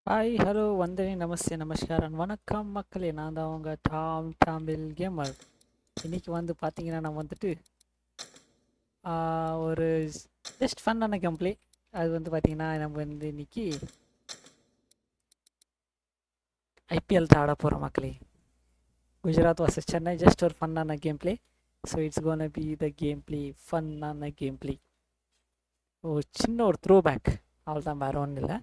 Hi hello வந்தனி நமஸ்தே நமஸ்காரம் வணக்கம் மக்களே, நான் தான் உங்கள் டாம்பில் கேமர். இன்றைக்கி வந்து பார்த்தீங்கன்னா நான் வந்துட்டு ஒரு ஜஸ்ட் ஃபன்னான கேம்ப்ளே. அது வந்து பார்த்தீங்கன்னா நம்ம வந்து இன்றைக்கி ஐபிஎல் தான் ஆட போகிறோம் மக்களே. குஜராத் வர்சஸ் சென்னை, ஜஸ்ட் ஒரு ஃபன்னான gameplay. So it's gonna be the gameplay, ஃபன்னான கேம்ப்ளே. சின்ன ஒரு த்ரோ பேக், அவ்வளோதான், வேறு ஒன்றும் இல்லை.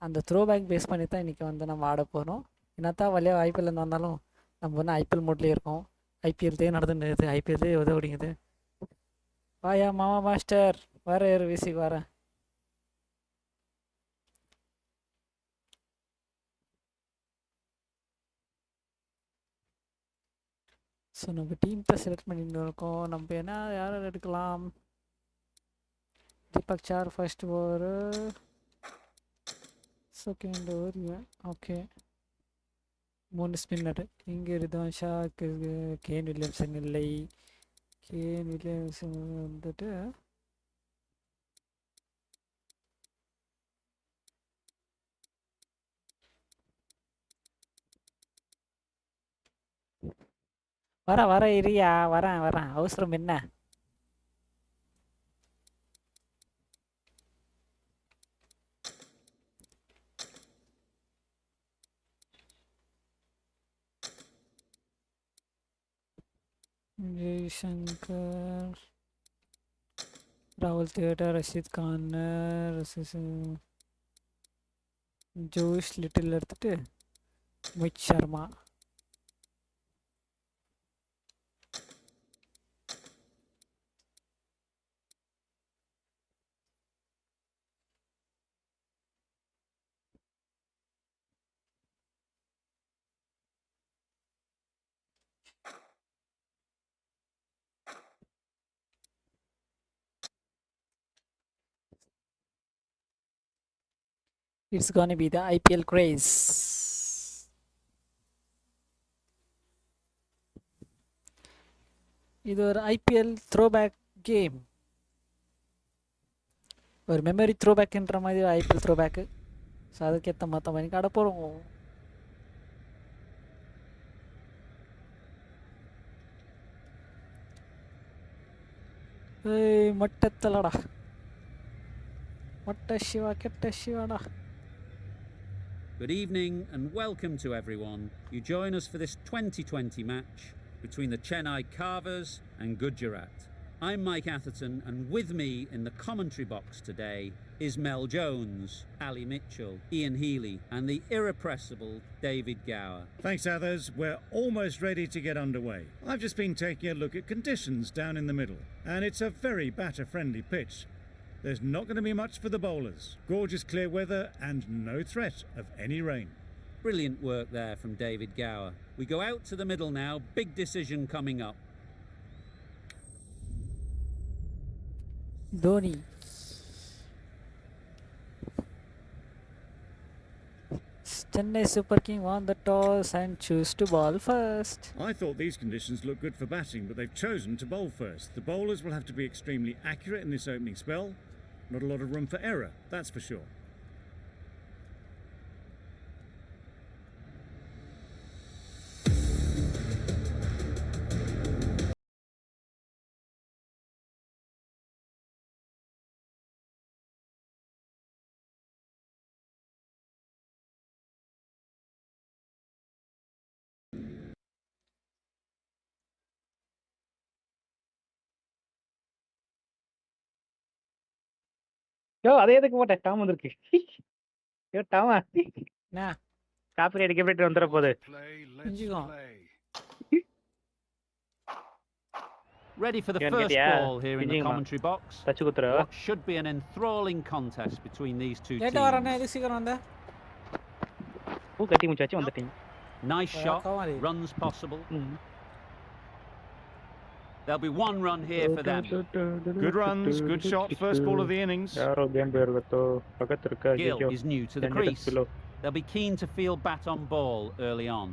அந்த த்ரோ பேக் பேஸ் பண்ணி தான் இன்றைக்கி வந்து நம்ம ஆட போகிறோம். என்னத்தான் வழியாக ஐபிஎல்லேருந்து வந்தாலும் நம்ம வந்து ஐபிஎல் மோட்லேயே இருக்கோம். ஐபிஎல்தே நடந்துருது, ஐபிஎல்லே உதவிடுங்குது. வாயா மாமா மாஸ்டர், வர ஏறு வீசிக்கு வரேன். ஸோ நம்ம டீம் தான் செலக்ட் பண்ணிட்டு இருக்கோம். நம்ம என்ன யார் எடுக்கலாம்? Deepak sir first over, second over okay. 3 spinner. இங்கே ரிதான் ஷா, கேன் வில்லியம்சன் இல்லை. கேன் வில்லியம்சன் வந்துட்டு வர இரியா, வரேன், அவசரம் என்ன? ஜெய்சங்கர், ராகுல் தியேட்டர், ரஷீத் கான், ஜோஷ் லிட்டில் எடுத்துட்டு Mohit Sharma. It's gonna be the IPL craze. இது ஒரு ஐபிஎல் த்ரோபேக் கேம், ஒரு மெமரி த்ரோபேக்குன்ற மாதிரி ஐபிஎல் த்ரோபேக்கு. ஸோ அதுக்கேற்ற மற்ற மணிக்கு ஆட போகிறோம். ஏய் மொட்டத்தலடா, மொட்ட சிவா கெட்ட Shivada. Good evening and welcome to everyone. You join us for this 2020 match between the Chennai Carvers and Gujarat. I'm Mike Atherton, and with me in the commentary box today is Mel Jones, Ali Mitchell, Ian Healy and the irrepressible David Gower. Thanks, others. We're almost ready to get underway. I've just been taking a look at conditions down in the middle, and it's a very batter-friendly pitch. There's not going to be much for the bowlers. Gorgeous clear weather and no threat of any rain. Brilliant work there from David Gower. We go out to the middle now. Big decision coming up. Dhoni. Chennai Super King won the toss and choose to bowl first. I thought these conditions looked good for batting, but they've chosen to bowl first. The bowlers will have to be extremely accurate in this opening spell. Not a lot of room for error, that's for sure. யோ அதே எதுக்கு போட்ட Tom வந்திருக்கு. யோ டாமா என்ன copy அடிக்க போயிட்டு வந்துட போகுது. Ready for the first ball here in the commentary box. What should be an enthralling contest between these two teams. பூ கட்டி முடிச்சாச்சு வந்துட்டீங்க. Nice shot, runs possible. There'll be one run here for them. Good runs, good shot, first ball of the innings. Gill is new to the crease. They'll be keen to feel bat on ball early on.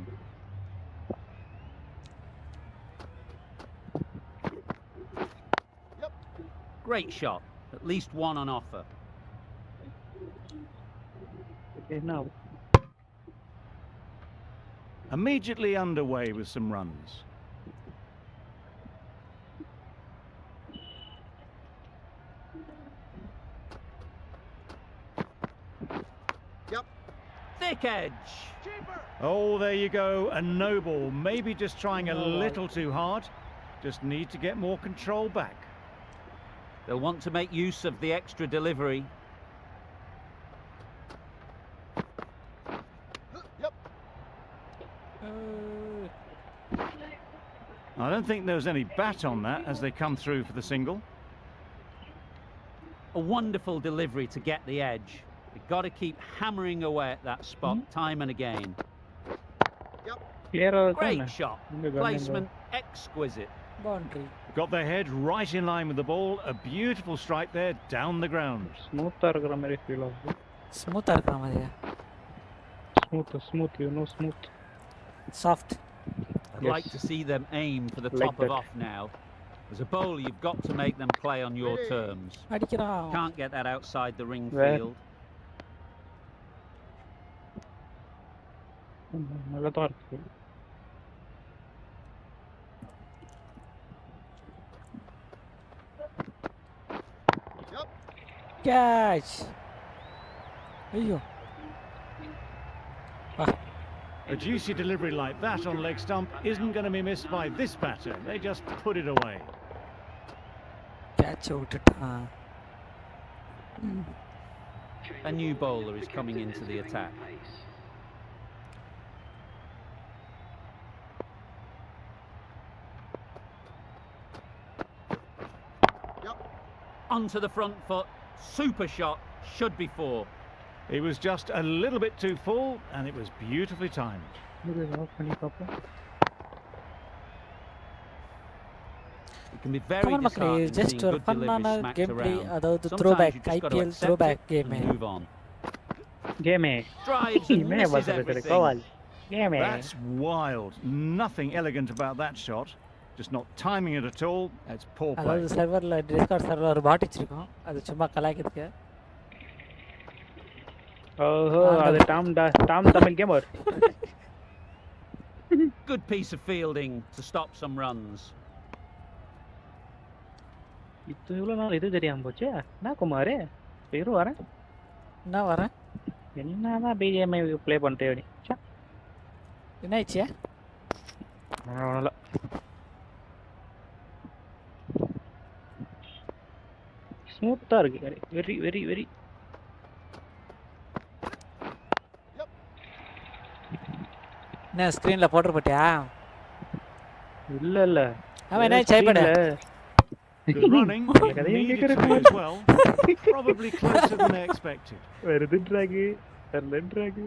Great shot, at least one on offer. immediately underway with some runs. Thick edge. Oh, there you go, a no ball. Maybe just trying a little too hard. Just need to get more control back. They'll want to make use of the extra delivery. I don't think there was any bat on that as they come through for the single. A wonderful delivery to get the edge. You've got to keep hammering away at that spot time and again. Clear Great shot. Placement exquisite. Boundary. Got their head right in line with the ball. A beautiful strike there down the ground. Smooth இருக்கிற மாதிரி feel ஆகுது. Smooth இருக்கிற மாதிரியா? Smooth, you know, smooth. Soft. I'd like to see them aim for the Like top of that. off now. As a bowler, you've got to make them play on your terms. அடிக்கிறான். Can't get that outside the ring Where? field. நல்லா தான் இருக்கு. Catch. ஐயோ. A juicy delivery like that on leg stump isn't going to be missed by this batter. They just put it away. Catch விட்டுட்டான். A new bowler is coming into the attack. Onto the front foot. Super shot. Should be four. It was just a little bit too full and it was beautifully timed. Off பண்ணி பார்ப்போம். It can be very Come on மக்களே, disheartening just seeing ஒரு good ஃபன்னான deliveries smacked game play, around. அதாவது Sometimes throwback, you just got to IPL accept throwback it game. and move on. Game. Drives and Game misses was everything. கோவால். Game. That's wild. Nothing elegant about that shot. Just not timing it at all. It's poor play. அதாவது சர்வரில் Discord சர்வரில் ஒரு பாட் வச்சிருக்கோம், அது சும்மா கலாய்க்கிறதுக்கு. ஓஹோ, அது Tom Tamil gamer. Good piece of fielding to stop some runs. இது இவ்வளோ நாள் இது தெரியாமல் போச்சு. என்ன குமார் பேரும் வரேன். என்ன வரேன்? என்னதான் பிஜிஎம்ஐ ப்ளே பண்ணிட்டே அப்படி. என்ன ஆயிடுச்சியா? அவ்வளோ ஸ்மூத்தாக இருக்கு. Very very very. என்ன ஸ்க்ரீனில் போட்டு போட்டியா? இல்லை இல்லை அவன் என்ன செய்யப்பட? Good running. It needed to be as well. Probably closer than they expected. வருதுன்றாங்க வரலன்றாங்க.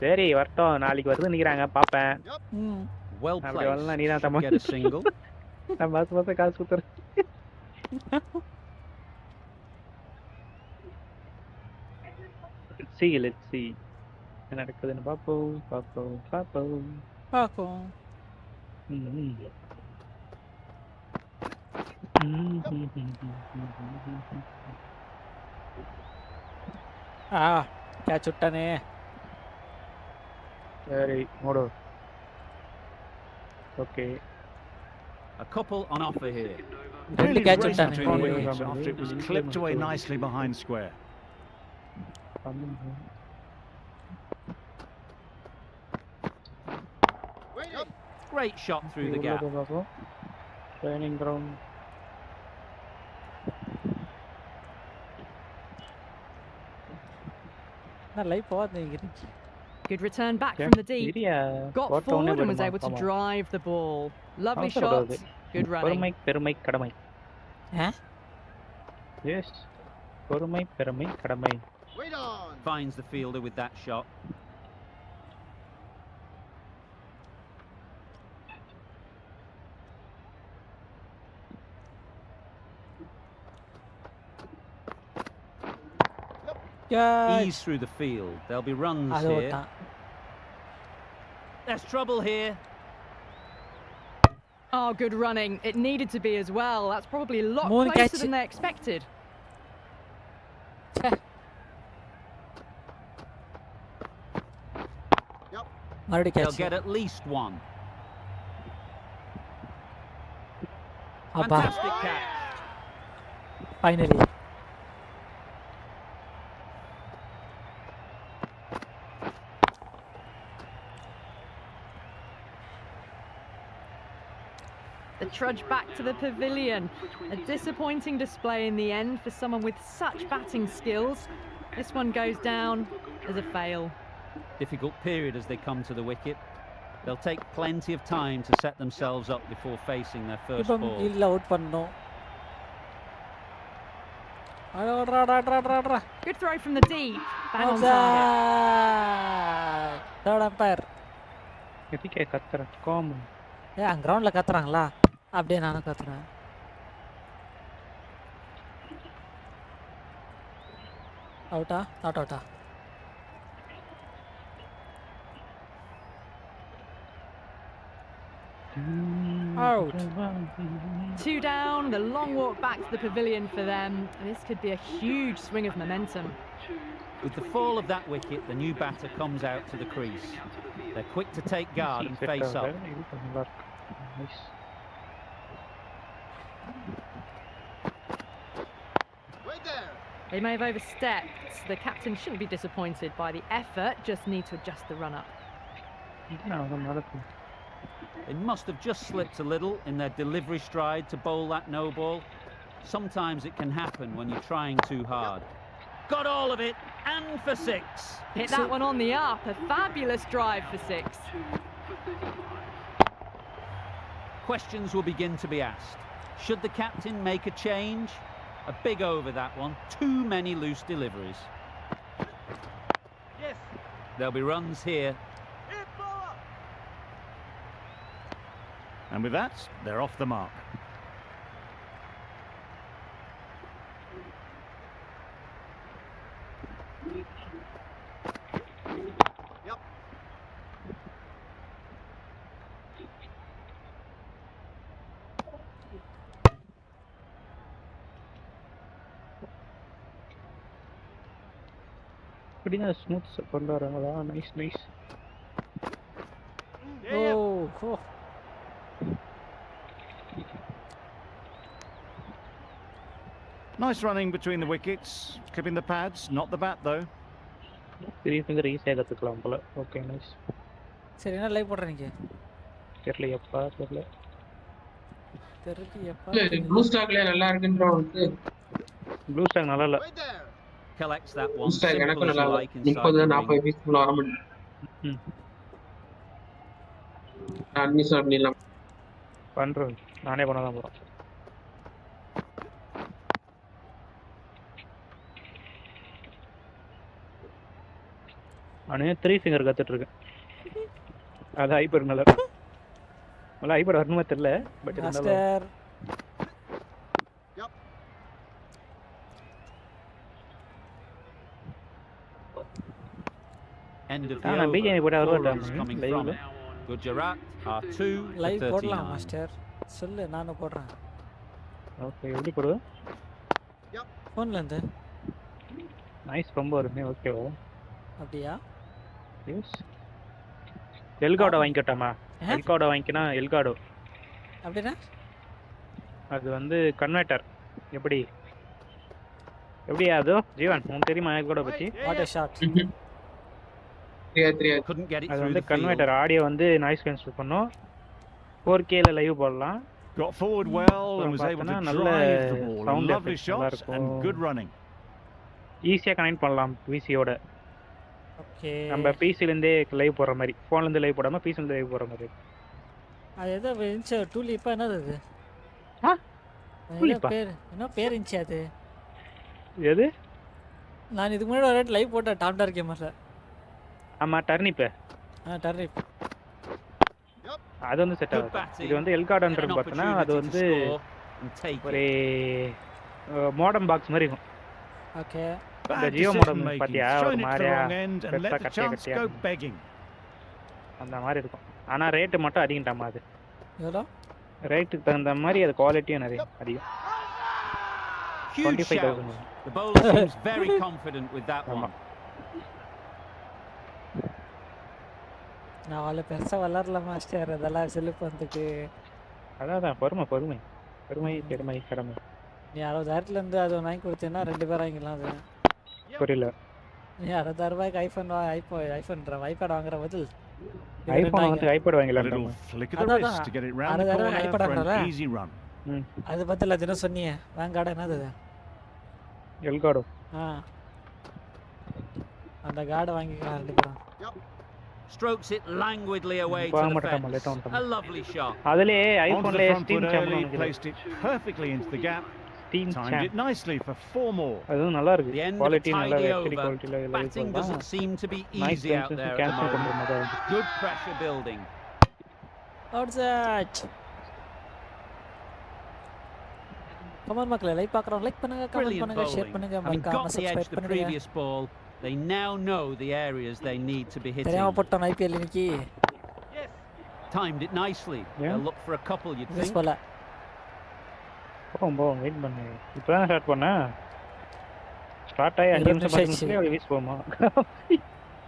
சரி வரட்டும், நாளைக்கு வருது நிற்கிறாங்க பார்ப்பேன். Well அப்படி placed. வரலாம், நீ தான் Should Dhamma. get a single. நான் மாதம் காசு கொடுத்துறேன். Let's see. என்ன நடக்குதுன்னு பார்ப்போம். பார்ப்போம். கேட்ச் விட்டானே. சரி மூடு. Okay. A couple on offer here. ரெண்டு கேட்ச் Racing விட்டானே. between the wickets after it was clipped away nicely behind square. Great shot through the gap. Training ground. நான் லைவ் போகாதீங்க. Good return back from the deep. Got forward and was able to drive the ball. Lovely shot. Good running. பெருமை கடமை. Yes. பெருமை கடமை. Finds the fielder with that shot. Ease through the field. There'll be runs அது here. விட்டான். There's trouble here. Oh, good running. It needed to be as well. That's probably a lot More closer catch. than they expected. மறுபடி They'll catch get at least one. அப்பா Fantastic catch. Finally The trudge back to the pavilion. A disappointing display in the end for someone with such batting skills. This one goes down as a fail. Difficult period as they come to the wicket. They'll take plenty of time to set themselves up before facing their first இப்போ ball. Kill out பண்ணோம் அடடடடடடடடா Good throw from the deep. Bang on target. Third umpire எதுக்கே கத்துற கோம் அங்க கிரவுண்ட்ல கத்துறாங்களா அப்படியே நானும் கத்துறேன் அவுட்டா not அவுட்டா out 2 down, the long walk back to the pavilion for them. This could be a huge swing of momentum. With the fall of that wicket, the new batter comes out to the crease. They're quick to take guard and face up. They may have overstepped. The captain shouldn't be disappointed by the effort, just need to adjust the run-up. They must have just slipped a little in their delivery stride to bowl that no ball. Sometimes it can happen when you're trying too hard. Got all of it, and for 6. Hit that one on the up, a fabulous drive for 6. Questions will begin to be asked. Should the captain make a change? A big over that one, too many loose deliveries. Yes. There'll be runs here. And with that, they're off the mark. Yep. அப்படினா smooth கொண்டு வராங்களா nice nice O Nice running between the wickets, clipping the pads, not the bat though. 3 finger ஈஸியா கத்துக்கலாம் போல okay nice சரி என்ன live போடுறீங்க தெரியலையப்பா தெரியல ப்ளூ ஸ்டாக்ல நல்லா இருக்குன்றோம் வந்து ப்ளூ ஸ்டாக் நல்லா இல்ல Collects that ப்ளூ one. ஸ்டாக் Simple எனக்கு as நல்லா you இல்ல like inside 30 the 40 ring. பீஸ்க்குள்ள வர முடியும் அட்மிஷன் பண்ணலாம் பண்றேன் நானே பண்ணதான் போறேன் நானே 3 ஃபிங்கர் கத்துட்டு இருக்கேன் அது ஹைப்பர் நல்லா இல்ல ஹைப்பர் வரணுமா தெரியல but master End of the நான் over. பிஜே போட 4 வரல runs coming from it. Gujarat are 2 for live போடலாம் 39. மாஸ்டர் சொல்லு நானும் போடுறேன் ஓகே எப்படி போடுவ ஃபோன்ல இருந்து நைஸ் ரொம்ப வருமே ஓகேவா அப்படியா எஸ் எல்காடோ வாங்கிக்கட்டாமா எல்காடோ வாங்கினா எல்காடோ அப்படினா அது வந்து கன்வெர்ட்டர் எப்படி அதோ ஜீவன் உங்களுக்கு தெரியுமா எல்காடோ பத்தி what a shot Couldn't get it அது through வந்து the field. கன்வெர்ட்டர் ஆடியோ வந்து நாய்ஸ் கேன்சல் பண்ணும் 4K ல லைவ் போடலாம் Got forward well and was able to நல்ல drive the ball. sound Lovely effects நல்லா shots இருக்கும். and good running. ஈஸியா கனெக்ட் பண்ணலாம் பிசியோட ஓகே நம்ம பிசில இருந்தே லைவ் போடுற மாதிரி போன்ல இருந்து லைவ் போடாம பிசில இருந்து லைவ் போடுற மாதிரி அது ஏதோ இருந்துச்சு டூலிப்பா என்னது அது ஆ ஏதோ டூலிப்பா? பேர் என்ன பேர் இருந்துச்சு அது எது நான் இதுக்கு முன்னாடி ஒரு லைவ் போட்டேன் டாப் டார் கேமர்ல ஆமா டர்னிப் டர்னிப் அது வந்து செட் ஆகும் இது வந்து எல்கார்டன்றது பார்த்தனா அது வந்து ஒரு மோடம் பாக்ஸ் மாதிரி இருக்கும் ஓகே இந்த Bad Jio decision modem making. பாத்தியா ஒரு Thrown it to the மாதிரியா wrong end and let the chance கட்டியா go begging. அந்த மாதிரி இருக்கும் ஆனா ரேட் மட்டும் அதிகம்டாமா அது எவ்வளோ ரேட்டுக்கு தகுந்த மாதிரி அது குவாலிட்டியும் நிறைய அதிகம் Huge 25,000. shout. The bowler seems very confident with that one. நான் அவ்வளோ பெருசாக வளரல மாஸ்டர், அதெல்லாம் செல்லுப்பந்துக்கு. அதான் பொறுமை பொறுமை பெருமை பெருமை கடமை. நீ 60,000 அது வாங்கி கொடுத்தீங்கன்னா 2 பேர் வாங்கிக்கலாம். அது புரியல. நீ 60,000 ஐஃபோன் ஐபேட் வாங்குற பதில் ஐபோன் வந்து ஐபேட் வாங்கலாம். Flick of the wrist to get it round the corner for an easy run. அது பதில் அது என்ன சொன்னீங்க? வாங்காட என்னது? எல்காடோ. அந்த கார்டை வாங்கிக்கலாம் 2 பேரும். Strokes it languidly away to the fence. A lovely shot. அதிலே ஐபோன்ல steam champion placed it perfectly into the gap. Timed it nicely for 4 more. அது நல்லா இருக்கு. The end of a quality நல்லா tidy very over. குவாலிட்டில Batting doesn't seem to be nice easy out there at the cancel moment. பண்ற மாதிரி. Good pressure building. Outside. Comment மக்களே, like பார்க்குறோம், like பண்ணுங்க, comment Brilliant பண்ணுங்க, ஷேர் bowling. பண்ணுங்க, Having மறக்காம got the edge subscribe the பண்ணுங்க. previous ball, they now know the areas they need to be hitting. தெரியாம போட்டோம் ஐபிஎல் இன்னைக்கு. Timed it nicely. They'll look for a couple, you'd miss think. போல. போவோம் wait பண்ணு. இப்பதான் start பண்ணா. Start ஆயி 5 நிமிஷம் 10 நிமிஷத்துல அப்படியே வீஸ் போமா.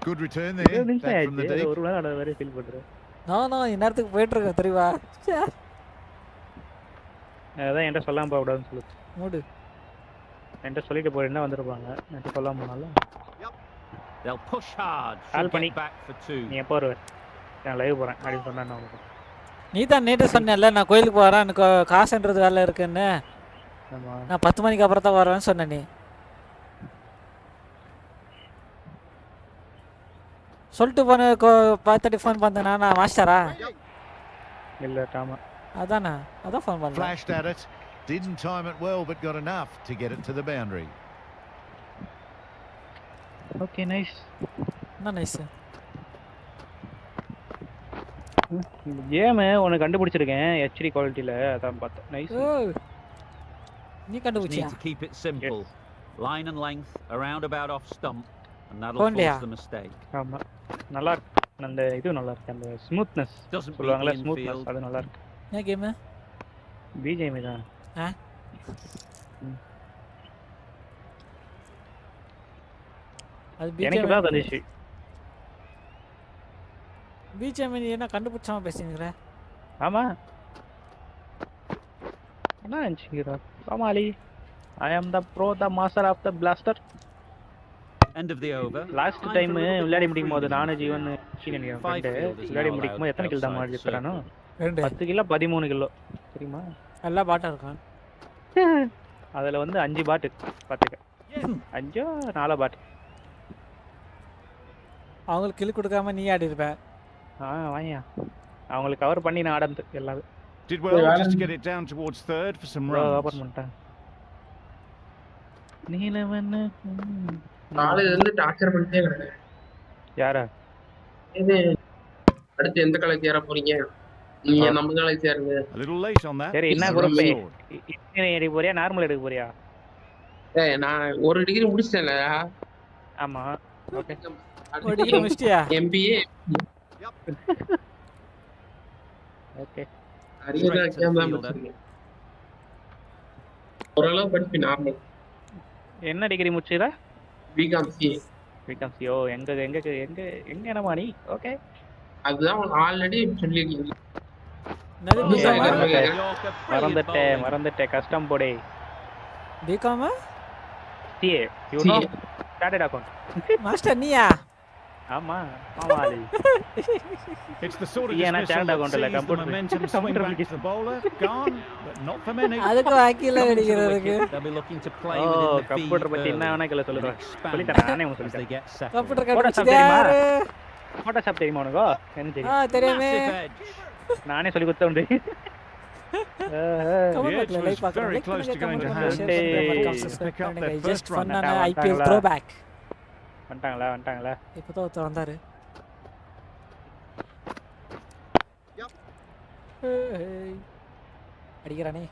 Good return there. Back from the deep. ஒரு வேளை அட வேற ஃபீல் பண்றேன். நான் இந்நேரத்துக்கு போயிட்டு இருக்கேன் தெரியுமா? அதான் என்கிட்ட சொல்லாம போக கூடாதுன்னு சொல்லு. மூடு. என்கிட்ட சொல்லிட்டு போறேன்னா வந்திருப்பாங்க. என்கிட்ட சொல்லாம போனால. They'll push hard. Al Should Pani. get back for 2. நீ எப்போ வருவ? நான் லைவ் போறேன் அப்படி சொன்னா நான் உங்களுக்கு. நீ தான் நேற்று சொன்னேன்ல, நான் கோயிலுக்கு போகிறேன், எனக்கு காசுன்றது வேலை இருக்குன்னு. ஆமா. நான் 10 மணிக்கு அப்புறம் தான் வருவேன்னு சொன்னேன். நீ சொல்லிட்டு போன 5:30 ஃபோன் பண்ணேனா நான் மாஸ்டரா? இல்ல டாமா. அதானே, அதான் ஃபோன் பண்ணேன். Flashed at it. Didn't time it well, but got enough to get it to the boundary. Okay nice. என்ன நைஸ். கேம் ஒன்னு கண்டுபிடிச்சிருக்கேன் ஹெச்டி குவாலிட்டில, அதான் பார்த்தேன். நைஸ். நீ Just கண்டுபிடிச்சியா? need to keep it simple. Line and length, around about off stump, and that'll Only, force the mistake. ஆமா நல்லா இருக்கு. அந்த இது நல்லா இருக்கு, அந்த smoothness Doesn't beat சொல்லுவாங்கல, the smoothness infield. அது நல்லா இருக்கு. என்ன கேம்? பிஜேஎம் தான். அது எனக்கு தான் வந்துச்சு. பிஜிஎம் நீ என்ன கண்டுபிடிச்சாம பேசுறீங்க? ஆமா என்ன நினைச்சீங்க? சமாளி. I am the pro, the master of the blaster. End of the over. Last time விளையாடி முடிக்கும் போது நானு ஜீவன் நினைக்கிறேன் ஃப்ரெண்ட் விளையாடி முடிக்கும் போது எத்தனை கில் தான் மாடி தரானோ? 10 கிலோ 13 கிலோ தெரியுமா? எல்லா பாட்டா இருக்கான். அதுல வந்து 5 பாட் பாத்துக்க. 5 4 பாட். அவங்களுக்கு கில் கொடுக்காம நீ ஆடி இருப்ப. வாயா. அவங்களுக்கு கவர் பண்ணி நான் ஆடந்து எல்லாமே. Did well just to get it down towards third for some runs. Open பண்ணிட்டேன். நீலவண்ண காலேஜ்ல இருந்து டார்ச்சர் பண்ணிட்டே இருக்கேன். யாரா? இது அடுத்து எந்த காலேஜ் சேர போறீங்க? நீங்க நம்ம காலேஜ் சேருங்க. A little late on that. சரி என்ன குரூப்? இன்ஜினியரிங் எடுக்க போறியா நார்மல் எடுக்க போறியா? நான் ஒரு டிகிரி முடிச்சிட்டேன்ல. ஆமா. ஓகே. ஒரு டிகிரி முடிச்சிட்டியா? MBA. ஓகே. அரியதா எக்ஸாம் தான் முடிச்சிருக்கேன். ஓரளவு படிப்பு நார்மல். என்ன டிகிரி முடிச்சீரா? B Com C. B Com C. ஓ எங்க எங்க எங்க எங்க என்னமா நீ? ஓகே. அதுதான் ஆல்ரெடி சொல்லிருக்கீங்க. மறந்துட்டேன் கஷ்டம் போடே. B Com CA you know started account. Master நீயா? ஆமா மாமாலி. It's the sort of ஏனா ஸ்டார்ட் dismissal அக்கவுண்ட்ல that sees the computer momentum swing back to the bowler. Gone, but not for many. அதுக்கு வாக்கில அடிக்கிறதுக்கு. They'll be looking to play oh within the computer பத்தி என்ன வேணா கேள சொல்லுடா. சொல்லிட்டேன் நானே உங்களுக்கு as they சொல்லிட்டேன். get settled. கம்ப்யூட்டர் Photoshop கண்டுபிடிச்சாரு. Photoshop தெரியுமா உனக்கு? என்ன தெரியும்? தெரியுமே. Massive edge. நானே சொல்லி கொடுத்தேன். Comment The edge like was பார்க்கறேன். very லைக் close to பண்ணுங்க, going to கமெண்ட் hand. பண்ணுங்க, ஷேர் பண்ணுங்க, Hey, சப்ஸ்கிரைப் pick up பண்ணுங்க. their just first run. ஃபன்னான வந்தாங்களா? IPL throwback. வந்துட்டாங்களா? இப்போதான் ஒருத்தர் வந்தாரு. அடிக்கிறானே.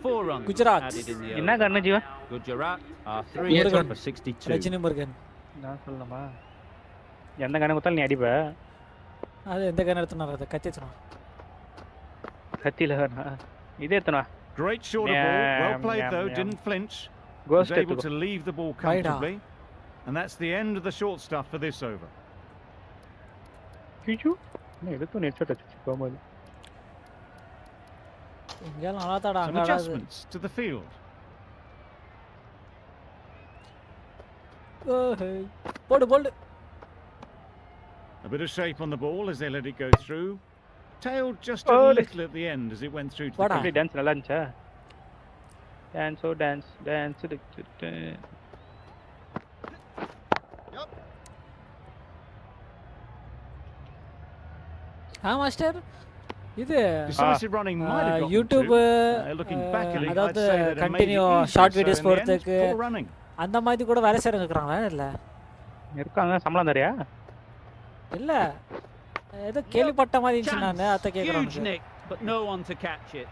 Four runs Gujarat. added in the என்ன over. கண்ணு ஜீவன்? Gujarat are 3 Murugan. for 62. Rajini Murugan. நான் சொல்லணுமா? எந்த கண்ணு குத்தாலும் நீ அடிப்ப. அது எந்த கண்ணு எடுத்துனாரு? அது கத்தி எடுத்துனா. கத்தில வேணா. இதே எடுத்துனா. Great short of ball. Well played though. Didn't flinch. Was ghost able எடுத்துக்கோ. to leave the ball Wide comfortably. And that's the end of the short stuff for this over. கிச்சு எடுத்து நெட் ஷாட் அடிச்சு கோமாளி. இங்க நல்லா தாடா Some அங்க adjustments to the field. போடு போடு. A bit of shape on the ball as they let it go through. Tailed just a little at the end as it went through to the அப்படியே dance நல்லா இருந்துச்சா? Dance. Master இது Decisive running might have got YouTube looking back at it, I'd அதாவது say that it made it continue easier, short so videos in the end, போறதுக்கு poor running. அந்த மாதிரி கூட வேலை செய்றவங்க இருக்காங்களா இல்ல? இருக்காங்க சம்பளம் தரியா? இல்ல ஏதோ கேள்விப்பட்ட மாதிரி இருந்துச்சு நான் அத Huge கேக்குறேன். nick, but no one to catch it.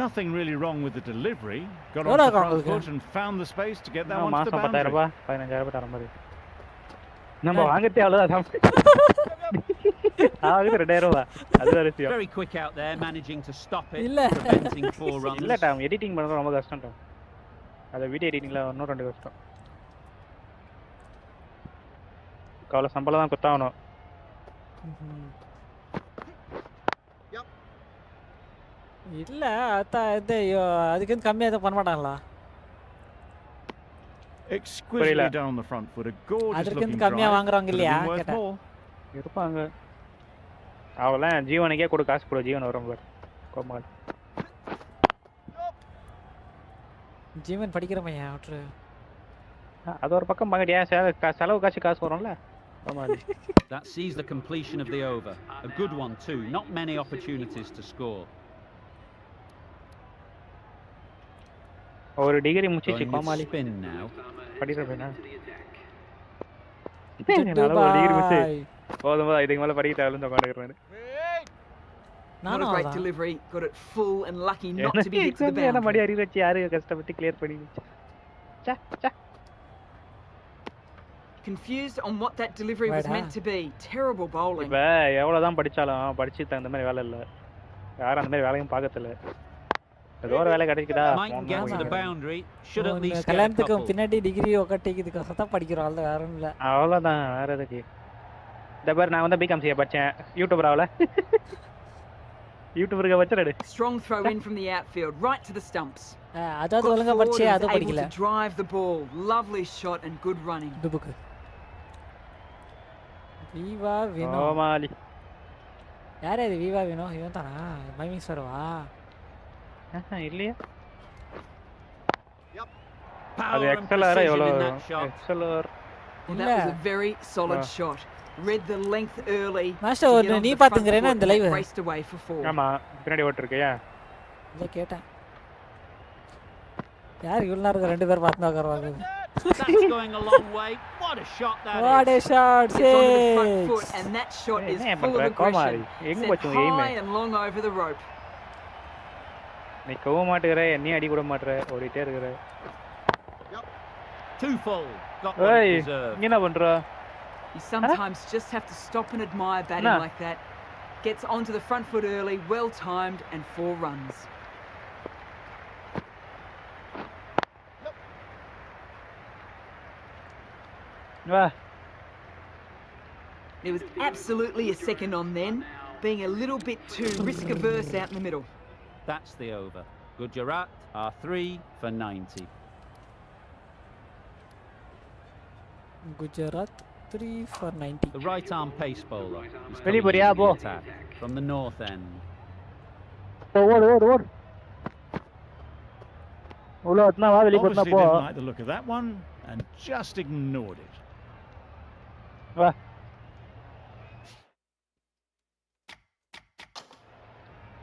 Nothing really wrong with the delivery. Got What on the are front wrong foot and found the space to get that one to the மாசம் 10,000 boundary. ரூபாய் 15,000 தர மாதிரி. நம்ம வாங்கத்தே அவ்வளவுதான். ஆகுது 2000 ரூபாய். அது வேற விஷயம். Very quick out there, managing to stop it, இல்ல. preventing 4 runs. இல்ல டாம் எடிட்டிங் பண்றது ரொம்ப கஷ்டம் டாம். அத வீடியோ எடிட்டிங்ல இன்னும் 2 கஷ்டம். கால சம்பளம் தான் குத்தாவணும். இல்ல அதுக்கு கம்மியா எதுவும் பண்ண மாட்டாங்களா? Exquisitely down the front foot, a gorgeous அதுக்கு looking கம்மியா drive. வாங்குறவங்க இல்லையா Could have been worth கேட்டேன். more. இருப்பாங்க. அவலாம் ஜீவனுக்கே கொடு காசு கொடு ஜீவன் வரும் பாரு. கோமாளி. ஜீவன் படிக்கிற பையன் விட்டுரு. அது ஒரு பக்கம் பாக்கடியா செலவு காசு வரும்ல. கோமாளி. That sees the completion of the over. A good one too. Not many opportunities to score. ஒரு டிகிரி முச்சிச்சு Going with கோமாளி. spin now. படிக்கிற பையனா? என்னால ஒரு டிகிரி முச்சி. போதுமா இதுக்கு மேல படிக்க தேவையில்லைன்னு உட்கார்ந்துக்கிறேன். Not a great delivery, got it full and lucky not to be hit to the என்ன மடி boundary. அறி வச்சு யாரு கஷ்டப்பட்டு கிளியர் பண்ணி சா Confused on what that delivery was meant to be. Terrible bowling. இப்ப எவ்வளவுதான் படிச்சாலும் படிச்சு தகுந்த மாதிரி வேலை இல்ல. யாரும் அந்த மாதிரி வேலையும் பார்க்கல. ஏதோ ஒரு வேலை கிடைக்குதா? Might get to the boundary. Should at least get a கல்யாணத்துக்கு couple. பின்னாடி டிகிரி ஒக்கட்டிக்கிறதுக்கு சத்தம் படிக்கிறோம் அவ்வளவு வேற ஒண்ணும் இல்ல. அவ்வளவுதான் வேற எதுக்கு? இந்த பாரு நான் வந்து பிகாம் சிஏ படிச்சேன். யூடியூபர் ஆவல. யூடியூபருக்கு வச்சறடு. Strong throw in from the outfield, right to the stumps. அதாவது ஒழுங்கா படிச்சே அது படிக்கல. To drive the ball, lovely shot and good running. துபுக்கு. வீவா Vino. கோமாளி. யாரே இது வீவா வினோ? இவன் தானா? மைமிங் சர்வா? இல்லையா? Power அது and எக்ஸலரா precision எவ்வளவு in that shot. எக்ஸலர். Well, that was a very solid shot. Read the length early. Master, நீ பாத்துங்கறேனா இந்த லைவ்? Raced away for 4. ஆமா பின்னாடி ஓட்டிருக்கியா? இல்ல கேட்டேன். யார் இவ்வளவு நேரம் ரெண்டு பேர் பாத்துட்டு உட்காருவாங்க. That's going a long way. What a shot that is. What a shot. It's on the front foot and that shot is full of aggression. எங்க Set போச்சு aim? high and long over the rope. நீ கவ மாட்டேங்கற என்னையும் அடி கூட மாட்டற ஓடிட்டே இருக்கற. Too full. Got what it deserved. நீ என்ன பண்ற? You sometimes just have to stop and admire batting like that. Gets onto the front foot early, well timed and 4 runs. வா. It was absolutely a second on then, being a little bit too risk averse out in the middle. That's the over. Gujarat are 3 for 90. Gujarat 3 for 90. The right arm pace bowler is Very coming good, into the yeah, attack from the north end. ஓடு. உள்ள வந்தா வா வெளிய போறதா Obviously போ. didn't like the look of that one and just ignored it. வா.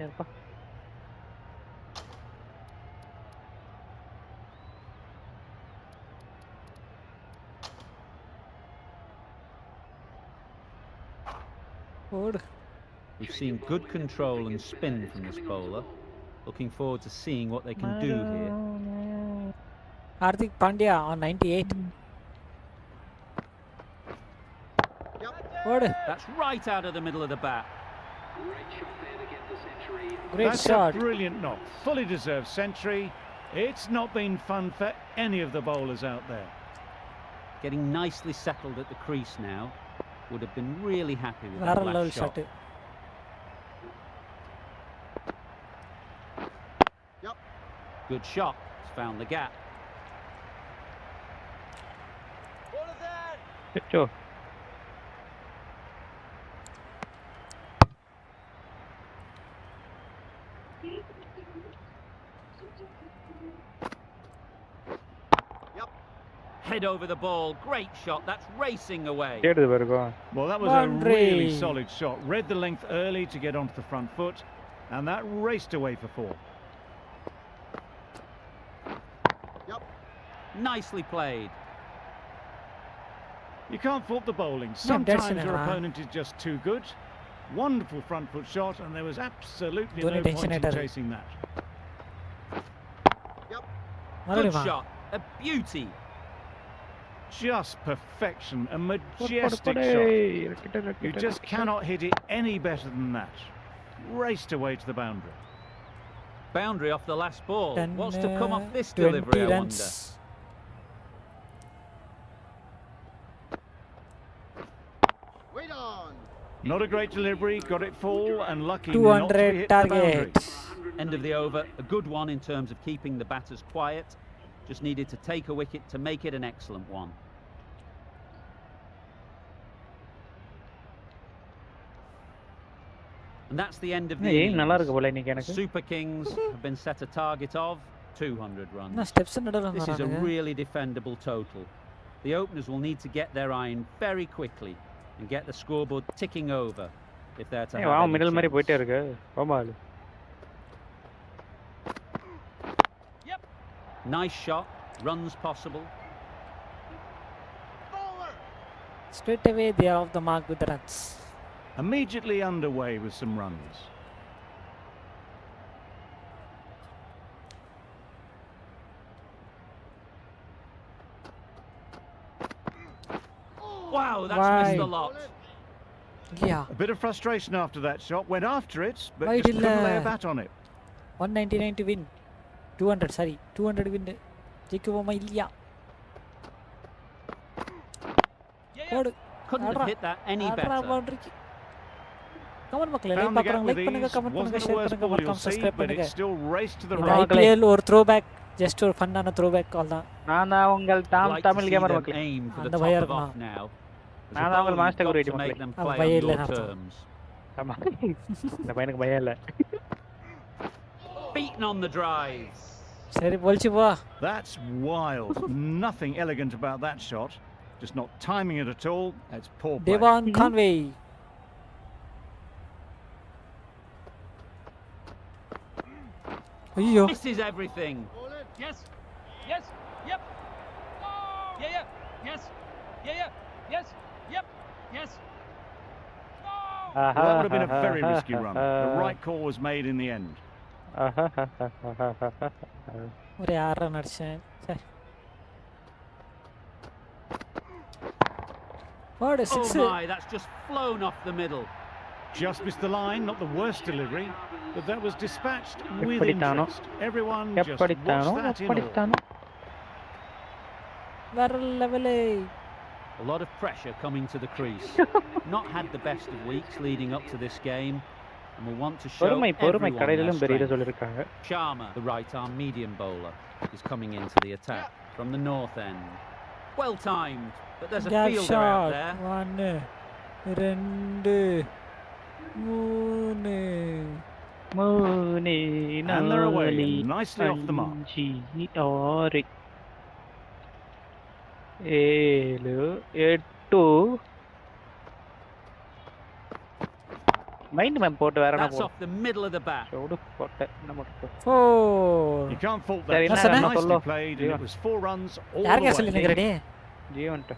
ஏப்பா. ஓடு. We've seen good control and spin from this bowler. Looking forward to seeing what they can do here. Hardik Pandya on 98. Odu. That's right out of the middle of the bat. Great That's shot. a brilliant knock. Fully deserved century. It's not been fun for any of the bowlers out there. getting nicely settled at the crease now. Would have been really happy with வேற that level last shot. shot. Good shot. It's found the gap. அச்சோ Head over the ball. Great shot. That's racing away. கேடுது பாருங்க Well, that was Boundary. a really solid shot. Read the length early to get onto the front foot, and that raced away for 4. Nicely played. You can't fault the bowling. that's Sometimes an your error. opponent is just too good. Wonderful front foot shot, and there was absolutely Dhoni no point tension in hitter. chasing that. Good மறுபடியும் shot. A beauty. Just perfection, a majestic போடு, shot. இறக்கிட்ட, You just cannot hit it any better than that. Raced away to the boundary. Boundary off the last ball. 10, What's to come off this 20 delivery, I runs. wonder? Not a great delivery, got it full, and lucky not to 200 hit the boundary. target. End of the over. A good one in terms of keeping the batters quiet. Just needed to take a wicket to make it an excellent one. And that's the end of the ஏய் நல்லா இருக்கு innings. போல இன்னைக்கு எனக்கு Super Kings have been set a target of 200 runs. என்ன steps நடுவுல This is a வரானுங்க really defendable total. The openers will need to get their iron very quickly and get the scoreboard ticking over if they're to ஏய் have வா any middle மாதிரி chance. போயிட்டே இருக்கு பாபாலு Nice shot, runs possible. straight away they are off the mark with the runs. Immediately underway with some runs. Wow, that's missed a Wide. lot. Yeah, A bit of frustration after that shot, went after it, but Wide just couldn't lay a illa. bat on it. 199 to win. 200 sorry 200 win. ஜெயிக்குவோமா இல்லையா போடு Couldn't have Adra. hit that any ஆடுறா better. பவுண்டரிக்கு comment மக்களே like Found the gap பார்க்குறவங்க with like பண்ணுங்க ease. Comment பண்ணுங்க Wasn't the share worst பண்ணுங்க ball you'll மறக்காம see, subscribe but பண்ணுங்க it still raced to the இது right. மக்களே. IPL ஒரு த்ரோபேக் ஜஸ்ட் ஒரு ஃபன்னான த்ரோபேக் கால் தான் நான் தான் உங்கள் Like to Tamil see gamer them மக்களே aim for the அந்த top பயம் of off இருக்கணும். now. As a நான் தான் உங்கள் bowler, master you've got குருடி to make மக்களே. them அவன் play on பயம் your இல்லைன்னு அர்த்தம். terms. ஆமா இந்த பையனுக்கு பயம் இல்ல Beaten on the drive. சரி பொலிச்சு போ That's wild. Nothing elegant about that shot. Just not timing it at all. It's poor play. Devon Conway ஐயோ Misses everything. Yes. Yes. Yep. Yeah. Yeah. Yes. Yeah. Yeah. Yes. Yep. Yes. Well, that would have been a very risky run. The right call was made in the end. ஒரு 6 run அடிச்சேன் சரி போடு Oh 6 my, that's just flown off the middle. Just missed the line, not the worst delivery, but that was dispatched with எப்படித்தானோ? interest. Everyone just எப்படித்தானோ watched that in awe. எப்படித்தானோ வேற லெவலே A lot of pressure coming to the crease. Not had the best of weeks leading up to this game, and will want to show பொறுமை பொறுமை everyone their கடையிலும் பெரிய strength. சொல்லிருக்காங்க Sharma, the right-arm medium bowler, is coming into the attack from the north end. Well timed, but there's a gap fielder out shot there. 1 2 3 மூணு And they're away, நாலு nicely off the mark. அஞ்சு ஆறு ஏழு எட்டு mind ma'am போட்டு வேற என்ன That's off the middle of the bat. போடு போட்டேன் என்ன போட்டு 4 You can't fault Sir, that. என்ன Nicely சொல்லு? played, and it was 4 runs all யாருங்க the சொல்லி way. நிக்கிறடி ஜீவன்ட்ட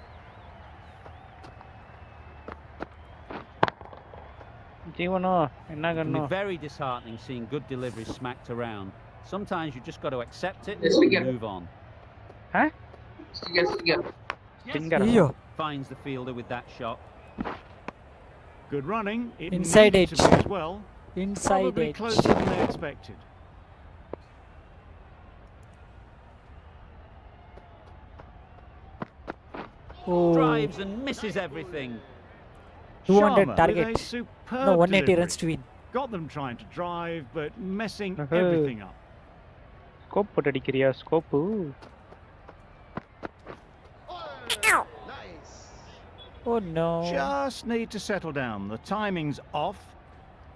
ஜீவனோ என்ன It can கண்ணோ be very disheartening seeing good deliveries smacked around. Sometimes you just got to accept it Yes, we and get it. move on. Stinger. Singer ஐயோ Finds the fielder with that shot. Good running. It Inside needed to edge. be as well. Inside Probably edge closer than they expected. Oh, Drives and misses everything. 200 Sharma target. with a superb No, 180 delivery. runs to win. Got them trying to drive, but messing Uh-huh. everything up. Scope போட்டு அடிக்கிறியா scope? Oh no. Just need to settle down. The timing's off.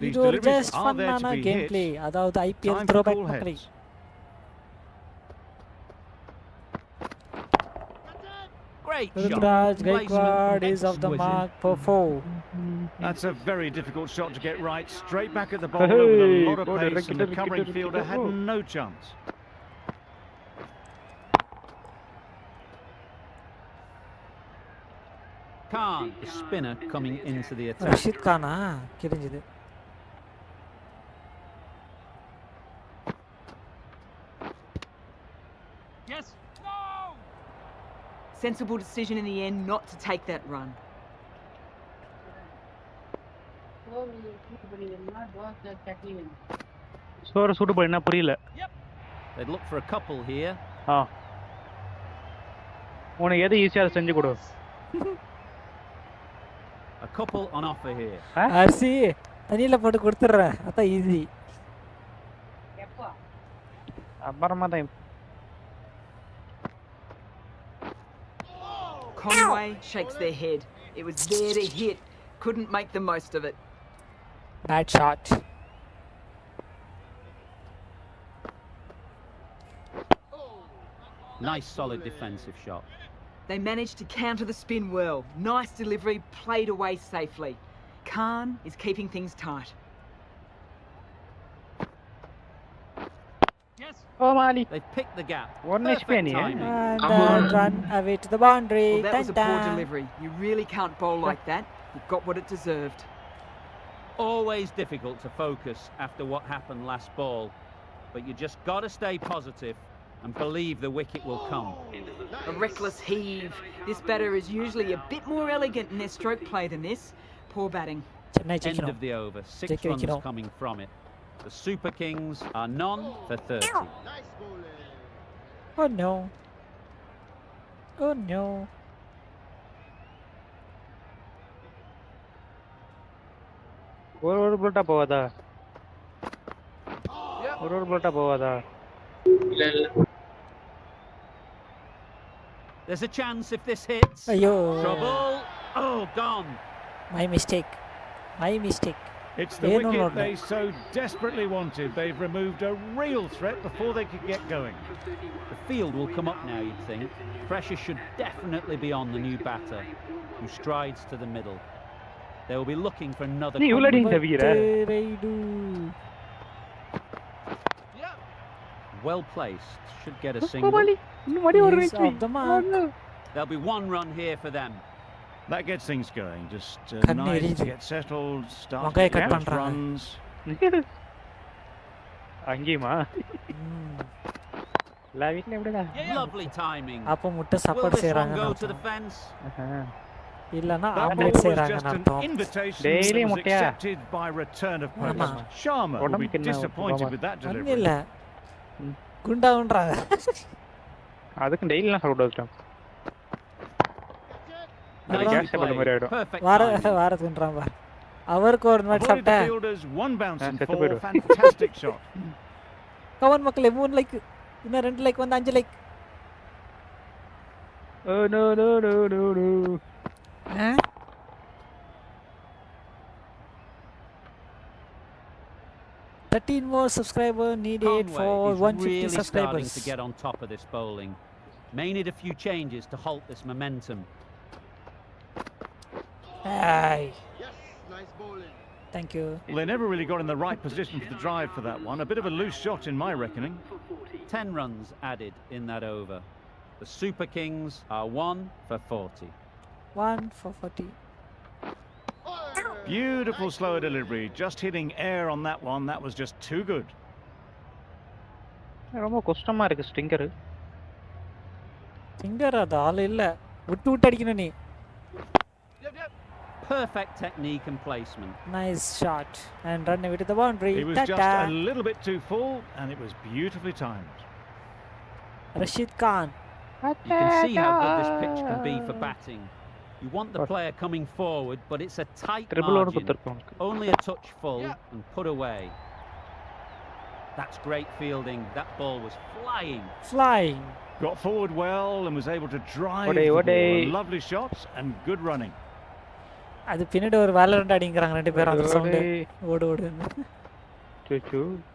These இது ஒரு deliveries just are there to fun-ஆன be game hit. Play. அதாவது IPL Time for throwback cool மக்களே. heads. Great shot. Rudraj Placement Gaikwad is off the exquisite. mark for 4. That's a very difficult shot to get right. Straight back at the bowler with a lot of Hey, pace, and the wicket, covering wicket, fielder wicket. had no chance. Khan, the spinner, coming into the attack. Rashid கானா கிடைஞ்சது. Yes. No. Sensible decision in the end not to take that run. சோறு சூடு பண்ணா புரியல. They'd look for a couple here. ஆ உனக்கு எது ஈஸியா அதை செஞ்சு கொடு. A couple on offer here. அரிசி தண்ணியில போட்டு கொடுத்துறேன். அதான் ஈஸி. அப்புறமா தான் Conway shakes their head. It was there to hit. Couldn't make the most of it. Bad shot. Nice solid defensive shot. They managed to counter the spin well. Nice delivery, played away safely. Khan is keeping things tight. Yes. O Mali They've picked the gap. One Perfect HP, yeah. timing. And Come on. run away to the boundary. Well, that was a poor Dun-dun. delivery. You really can't bowl like that. It got what it deserved. Always difficult to focus after what happened last ball, but you just got to stay positive and believe the wicket will come. A reckless heave. This batter is usually a bit more elegant in their stroke play than this. Poor batting. Chennai End ஜெயிக்கணும். of the over, 6 Jekki runs வைக்கணும். coming from it. The Super Kings are none for 30. Oh no. Oh no. ஒரு புல்லட்டா போவாதா? ஒரு புல்லட்டா போவாதா? இல்ல இல்ல. There's a chance if this hits. ஐயோ. Trouble. Oh, gone. My mistake. My mistake. It's the Yeah, no, wicket no, no. they so desperately wanted. They've removed a real threat before they could get going. The field will come up now, you'd think. Pressure should definitely be on the new batter, who strides to the middle. They will be looking for another. நீ இவ்வளோ comeback. தவிர What did I do? Well placed. Should get a O single. மாலி இன்னும் மடி ஒரு He's off the mark. There'll be one run here for them. That gets things going. Just Kanni nice to eriyudu. get settled, start Vangai to cut get those பண்றாங்க. runs. அங்கேயுமா ம். எல்லா வீட்லயும் எப்படிதான் Lovely timing. அப்போ முட்டை Will support this one செய்றாங்கன்னு go to the அர்த்தம். fence? இல்லனா That ball omelette was செய்றாங்கன்னு just an அர்த்தம். invitation Daily that was முட்டையா? accepted by return of post. ஆமா. Sharma will be உடம்புக்கு என்ன disappointed உப்புமா? with that ஒண்ணும் delivery. இல்ல. குண்டாவுன்றாங்க. அதுக்கு டெய்லிலாம் சாப்பிட வச்சிட்டோம். அது Nicely கேஸ் சாப்பிட மாதிரி played. ஆயிடும். Perfect வாரத்துக்கு timing. குன்றான் பாரு. அவருக்கு ஒரு மேட்ச் Avoided the சாப்பிட்டேன். fielders, one bouncing செத்து four, போயிடும். fantastic shot. கவன் மக்களே 3 லைக். இன்னும் 2 லைக் வந்து 5 like. Oh no no no no no. 13 more subscriber needed for Conway is 150 really starting subscribers. to get on top of this bowling. May need a few changes to halt this momentum. Hey. Thank you. Well, they never really got in the right position for the drive for that one. A bit of a loose shot in my reckoning. 10 runs added in that over. The Super Kings are 1 for 40. 1 for 40. Beautiful slow delivery. Just hitting air on that one. That was just too good. ரொம்ப கஷ்டமா இருக்கு Stinger. Singer அது ஆள் இல்ல. விட்டு விட்டு அடிக்கணும் நீ. Perfect technique and placement. Nice shot and run away to the boundary. He was just a little bit too full and it was beautifully timed. Rashid Khan You can see how good this pitch can be for batting. You want the player coming forward, but it's a tight margin. Only a touch full and put away. That's great fielding. That ball was flying. Flying. Got forward well and was able to drive the ball. Lovely shots and good running. அது பின்னாடி ஒரு Valorant அடிங்கறாங்க ரெண்டு பேரும் அந்த sound ஓடு ஓடுன்னு.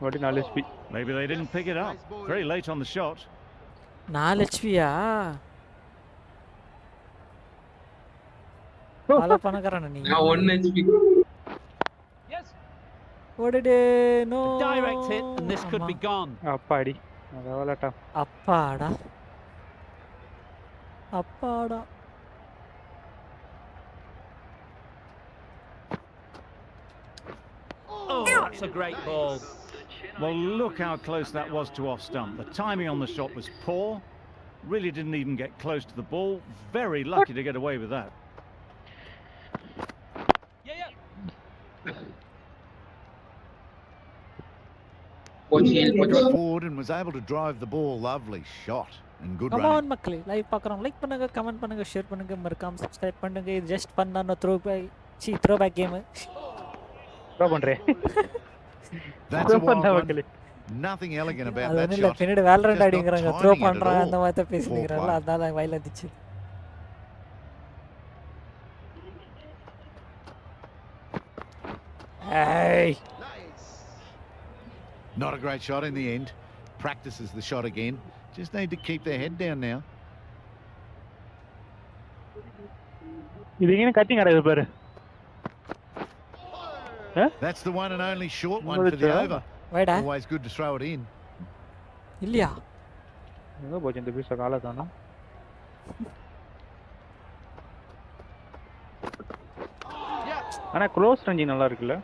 what 4 HP. Maybe they didn't pick it up. Very late on the shot. 4 HPயா? பால பண்ணக்கறானே நீ. 1 HP. Yes. ஓடுடே no. Direct hit and this could be gone. அப்பாடி. அதவலடா. அப்பாடா. அப்பாடா. Oh, that's a great ball. Well, look how close that was to off stump. The timing on the shot was poor. Really didn't even get close to the ball. Very lucky to get away with that. Got forward and was able to drive the ball. Lovely shot and good Come running. on மக்களே, live பார்க்கறோம். Like பண்ணுங்க, comment பண்ணுங்க, share பண்ணுங்க, மறக்காம Subscribe பண்ணுங்க. இது just பண்ணான throwback game. Throw பண்றேன். That's a wild one. Nothing elegant about that shot. பின்னாடி வேலரண்ட் அடிங்கறாங்க, த்ரோ பண்றாங்க அந்த மாதிரி தான் பேசிங்கறாங்க. அதனால வயல வந்துச்சு. Hey. Not a great shot in the end. Practices the shot again. Just need to keep their head down now. இது என்ன கட்டிங் அடது பாரு. That's the one and only short one for the over. Always good to throw it in. இல்லையா? எங்க போச்சு இந்த piece கால தானா? ஆனா க்ளோஸ் ரேஞ்ச் நல்லா இருக்குல்ல?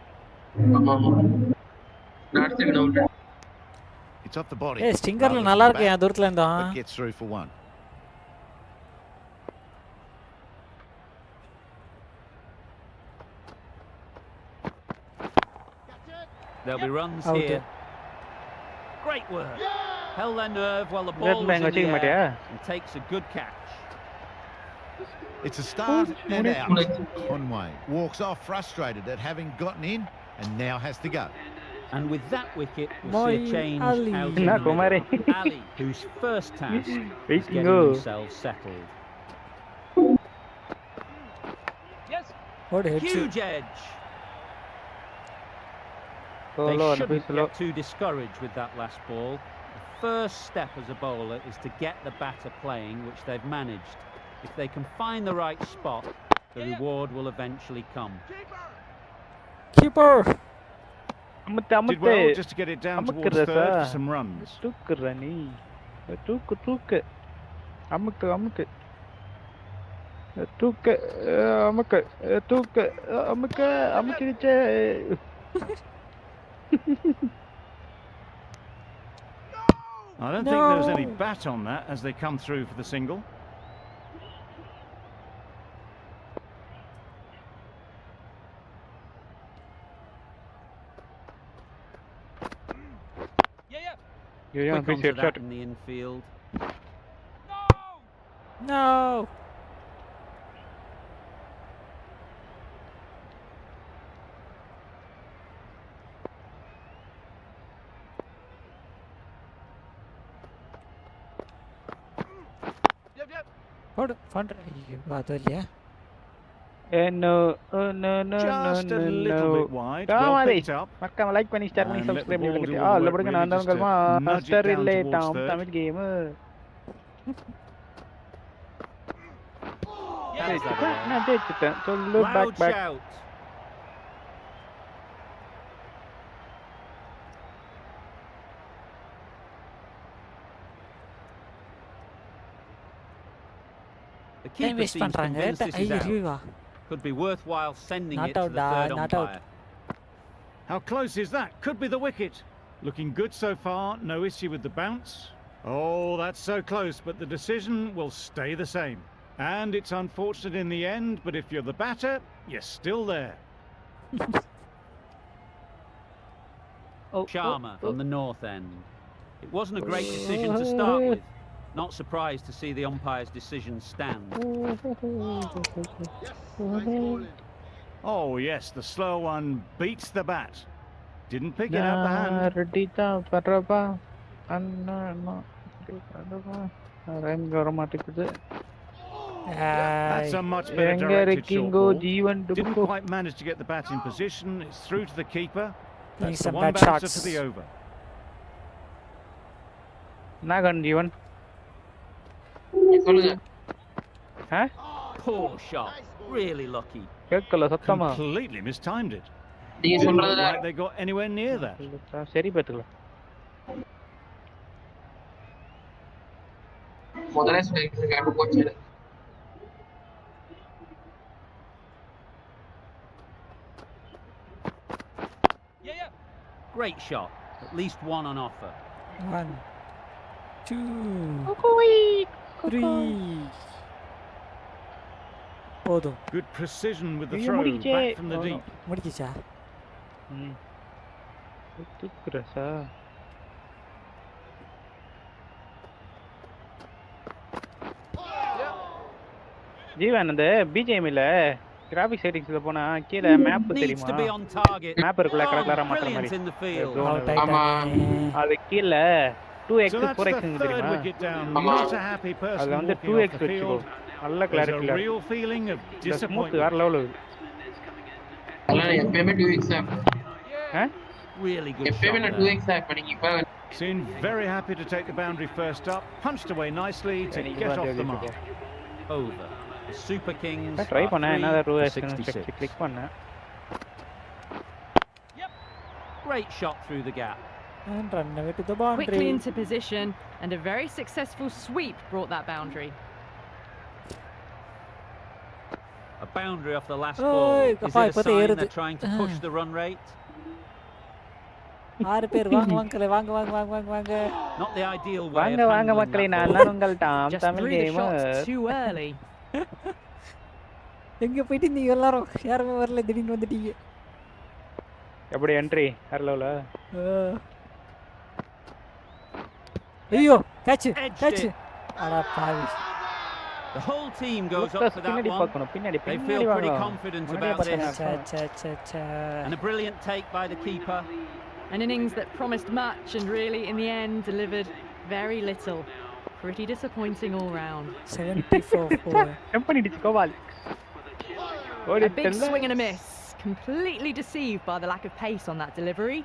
It's off the body. ஏய் ஸ்டிங்கர்ல நல்லா இருக்கு அந்த தூரத்துல இருந்தா. Gets through for one. There'll be runs here. Great work. Held their nerve while the ball was in the air and takes a good catch. It's a start and out. Conway walks off frustrated at having gotten in and now has to go. And with that wicket, we'll see a change out in the middle. Ali, whose first task is getting themselves settled. Yes. Huge edge. They shouldn't get too discouraged with that last ball. The first step as a bowler is to get the batter playing, which they've managed. If they can find the right spot, the reward will eventually come. Keeper! Did well just to get it down towards third for some runs. I don't think there was any bat on that as they come through for the single. Quick onto that in the infield. No! What fun? அது இல்லையா? No. Just a little bit wide. Well picked up. மறக்காம like பண்ணி share பண்ணி subscribe பண்ணி இல்ல படுங்க நான் தான் உங்கமா மாஸ்டர் இல்ல தமிழ் கேம். நான் தேச்சிட்டேன். சொல்லு back. The keeper seems convinced this is out. Could be worthwhile sending it to the third umpire. How close is that? Could be the wicket. Looking good so far. No issue with the bounce. Oh, that's so close, but the decision will stay the same. And it's unfortunate in the end, but if you're the batter, you're still there. Sharma from the north end. It wasn't a great decision to start with. Not surprised to see the umpire's decision stand. Oh, yes, the slow one beats the bat. Didn't pick it out the hand. That's a much better directed short ball. Didn't quite manage to get the bat in position. It's through to the keeper. That's the some one bad bouncer shots. to the over. Nagan Jeevan. சொல்லுங்க. Poor shot. Really lucky. கேட்கல சத்தமா. Completely mistimed it. நீங்க Didn't look சொல்றதுல like they got anywhere near that. சரி பாத்துக்கலாம். முதல்ல சொல்லிருக்கேன் அப்ப போச்சு. Great shot. At least one on offer. 1, 2, 3. போதும். Good precision with the ஐயோ, throw முடிச்சே. back from the deep. முடிச்சிச்சா? தூக்குறசா. ஜீவன் அந்த பிஜிஎம்ல கிராபிக் செட்டிங்ஸ்ல போனா கீழ மேப் Needs தெரியுமா? to be on target. Map இருக்குல கலர் மாத்துற Brilliant மாதிரி. in the field. Out ஆமா. ஆயிட்டானே. அது கீழ 2x So that's 4x the third தெரியுமா? wicket down. Come on. Not a happy person அதுல வந்து walking 2x off the வெச்சுக்கோ. field. நல்ல There's clarity a real feeling of smooth disappointment. வேற level அதனால எப்பயுமே 2x தான். Really good எப்பயுமே shot நான் there. 2x தான் இப்ப நீங்க இப்ப Seemed very happy to take the boundary first up. Punched away nicely to get off the mark. Over. The Super Kings try are பண்ணேன் 3 என்னடா for 2x 66. கிளிக் பண்ணேன். Great shot through the gap. And run away to the Quickly boundary. into position, and a very successful sweep brought that boundary. A boundary off the last Oi, ball. Is kappa, it a ipothe sign erudhu. they're trying to push the run rate? 6 பேர் வாங்க வாங்கல வாங்க வாங்க வாங்க வாங்க வாங்க. Not the ideal way வாங்க of வாங்க handling மக்களே that நான் ball. தான் உங்கள் Tom Just Tamil threw the gamer. shots too early. எங்க போயிட்டு நீங்க எல்லாரும் யாருமே வரல திடீர்னு வந்துட்டீங்க. எப்படி என்ட்ரி வேற லெவல. ஐயோ கேட்ச் Edged கேட்ச். it. அட பாவி. The whole team goes up for that பின்னாடி one. பார்க்கணும் பின்னாடி They பின்னாடி feel pretty வாங்க. confident முன்னாடியே about பார்த்தா this. Say say say say. And a brilliant take by the keeper. An innings that promised much and really, in the end, delivered very little. Pretty disappointing all round. 74. Company டிச்சு கோவால். A big swing and a miss. Completely deceived by the lack of pace on that delivery.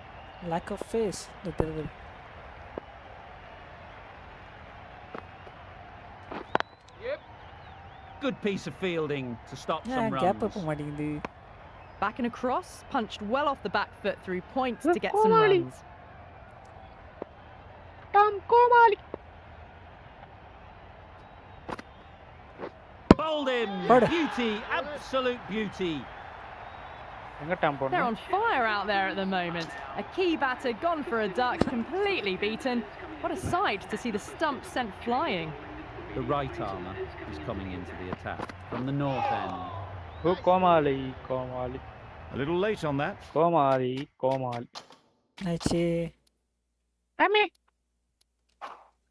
Lack of face. The delivery. Good piece of fielding to stop some Gap runs. up மாட்டேங்குது. Back and across, punched well off the back foot through points to get some Kohli. runs. Tom Comali. Bowled him. Bird. Beauty. Absolute beauty. எங்க Tom They're போறோம்? on fire out there at the moment. A key batter gone for a duck, completely beaten. What a sight to see the stump sent flying. The right armour is coming into the attack from the north end. O Comali Comali A little late on that. Comali Comali. ஆச்சு. ஆமே.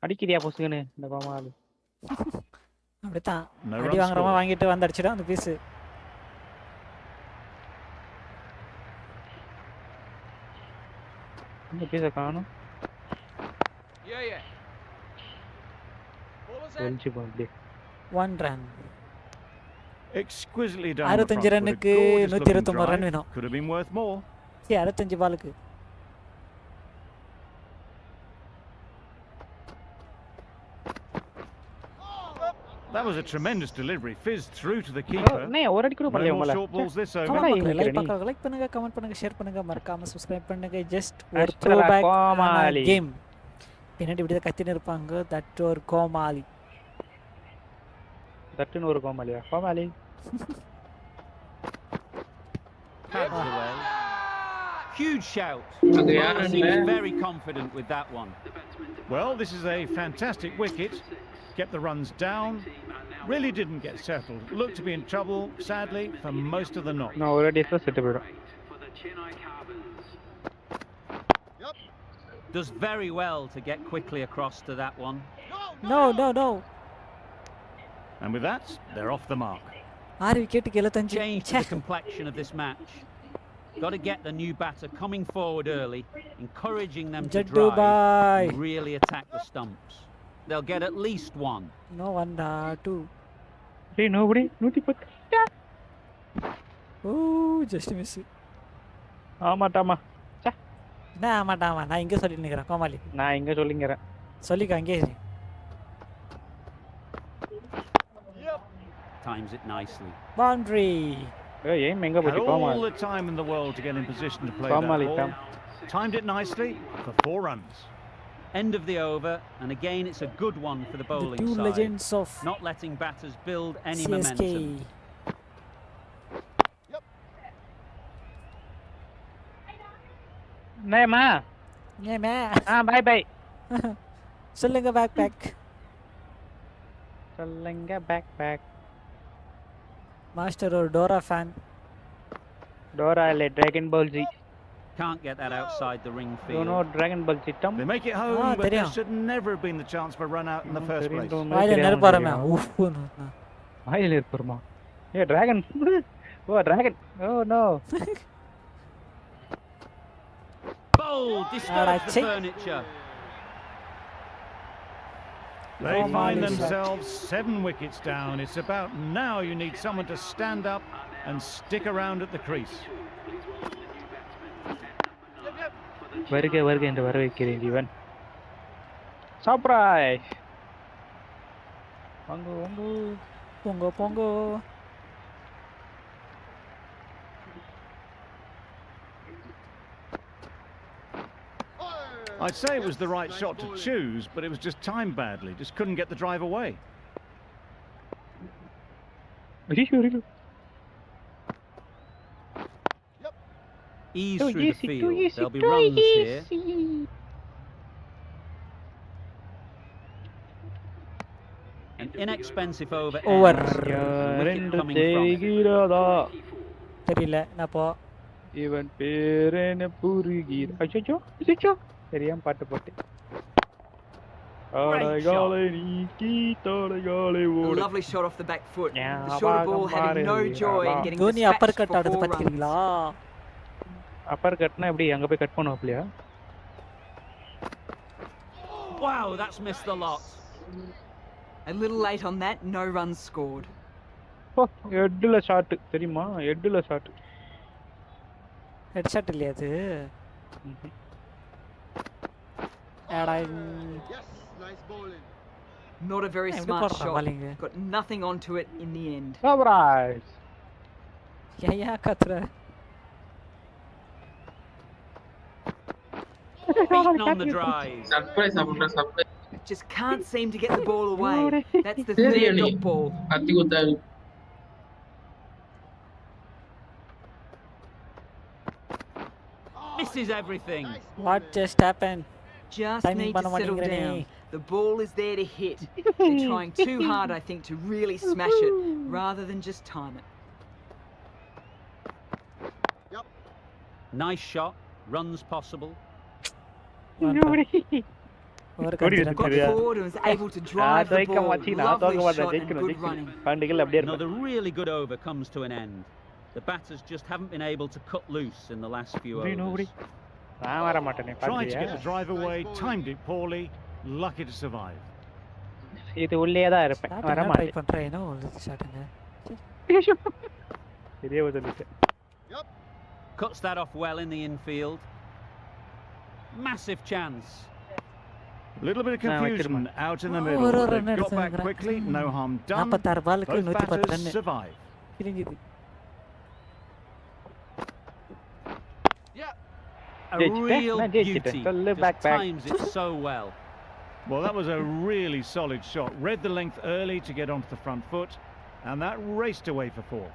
அடிக்கிறியா பொசுங்கன்னு இந்த கோமாலி. அப்படிதான். No அடி run வாங்குறவங்க scored. வாங்கிட்டு வந்து அடிச்சிடும் அந்த பீஸ். இந்த பீஸ காணோம். Yeah. Ballers in. ஒளிச்சு போகுது. 1 run. Exquisitely done. on the 65 front foot. A ரன்னுக்கு gorgeous looking 129 ரன் drive. வேணும். Could have been worth more. 65 பாலுக்கு. That was a tremendous delivery. Fizzed through to the keeper. அண்ணே ஒரு அடி கூட No பண்ணல more உங்கள. short balls this over. Comment இங்க பண்ணுங்க, லைக் இருக்கிற நீ? பண்ணுங்க, லைக் பண்ணுங்க, கமெண்ட் பண்ணுங்க, ஷேர் பண்ணுங்க, மறக்காம சப்ஸ்கிரைப் பண்ணுங்க. ஜஸ்ட் ஒரு Hashtag த்ரோபேக் கோமாளி. கேம். பின்னாடி இப்படி கத்தின்னு இருப்பாங்க. தட் ஒரு கோமாளி. தட்டுன்னு ஒரு கோமாலியா? Comali. Pads away. Huge shout. அது Bowler யாருன்னு seems very confident with that one. Well, this is a fantastic wicket. Kept the runs down. Really didn't get settled. Looked to be in trouble, sadly, for most of the knock. நான் ஒரு அடி செத்து போய்டும். Does very well to get quickly across to that one. No. And with that, they're off the mark. 6 wicket 75. Change to the complexion of this match. Got to get the new batter coming forward early, encouraging them to Jaddu drive bhai. and really attack the stumps. They'll get at least one. No one, 2. Hey, nobody. 110. Oh, just miss. ஆமாட்டாமா. என்ன ஆமாட்டாமா, நான் இங்கே சொல்லி நிற்கிறேன் கோமாளி. நான் இங்க சொல்லிங்கிறேன். சொல்லிக்க அங்கே. Times it nicely. Boundary. ஏய் ஏம் எங்க போச்சு Had கோமாளி. all the time in the world to get in position to play Kamali, that ball. Timed it nicely for 4 runs. End of the over, and again it's a good one for the The bowling 2 side. legends of Not letting batters build any CSK. momentum. நேமா. நேமா. Bye bye. சொல்லுங்க back. சொல்லுங்க back. Master ஒரு Dora fan. Dora இல்ல Dragon Ball Z. Can't get that outside the ring You field. know Dragon Ball Z Tom? They make it home, but there should never have been the chance for a run out in the first place. வாயில நெருப்பாரமே. வாயில நெருப்பாரமா. A dragon. ஓ dragon. ஓ no. Bowl disturbs the furniture. They find themselves 7 wickets down. It's about now you need someone to stand up and stick around at the crease. வருக என்று வர வைக்கிறேன் இவன். Surprise. Bongo. I'd say it was the right shot to choose, but it was just timed badly. Just couldn't get the drive away. Ease through the field. There'll be runs here. An inexpensive over. தெரியல நாப்போ இவன் பேரன புரிகிற. அச்சோ தெரியாம பாட்டு போட்டு. Lovely shot off the back foot. The shorter ball had no joy in getting dhoni dispatched uppercut for ஆடுது 4 runs. பாத்தீங்களா? அப்பர் கட்னா எப்படி அங்க போய் cut பண்ணுவாப்லையா? Wow, that's missed the lot. A little late on that, no runs scored. ஓ ஹெட்ல shot தெரியுமா? ஹெட்ல ஷாட். ஹெட் ஷாட் இல்லையா அது? ஏடா Not a very smart shot. Got nothing onto it in the end. Surprise. Yeah, katra. Beaten on the drive. Surprise. Just can't seem to get the ball away. That's the third dot ball. Misses everything. What just happened? Just need to settle down. The ball is there to hit. They're trying too hard, I think, to really smash it, rather than just time it. Nice shot. Runs possible. Got forward and was able to drive the ball. Lovely shot and good running. Another really good over comes to an end. The batters just haven't been able to cut loose in the last few overs. Tried to get the drive away, timed it poorly, lucky to survive. இது உள்ளே தான் இருப்பேன். வர try மாட்டேன். பண்றேனோ ஷாட்ங்க. சரியா சொல்லிட்டேன். Cuts that off well in the infield. Massive chance. A little bit of confusion out in the middle. They've got back quickly, no harm done. 46 பாலுக்கு Both 110 batters run. survive. கிழிஞ்சுது. A real beauty. Back. Just times it so well. Well, that was a really solid shot. Read the length early to get onto the front foot, and that raced away for 4.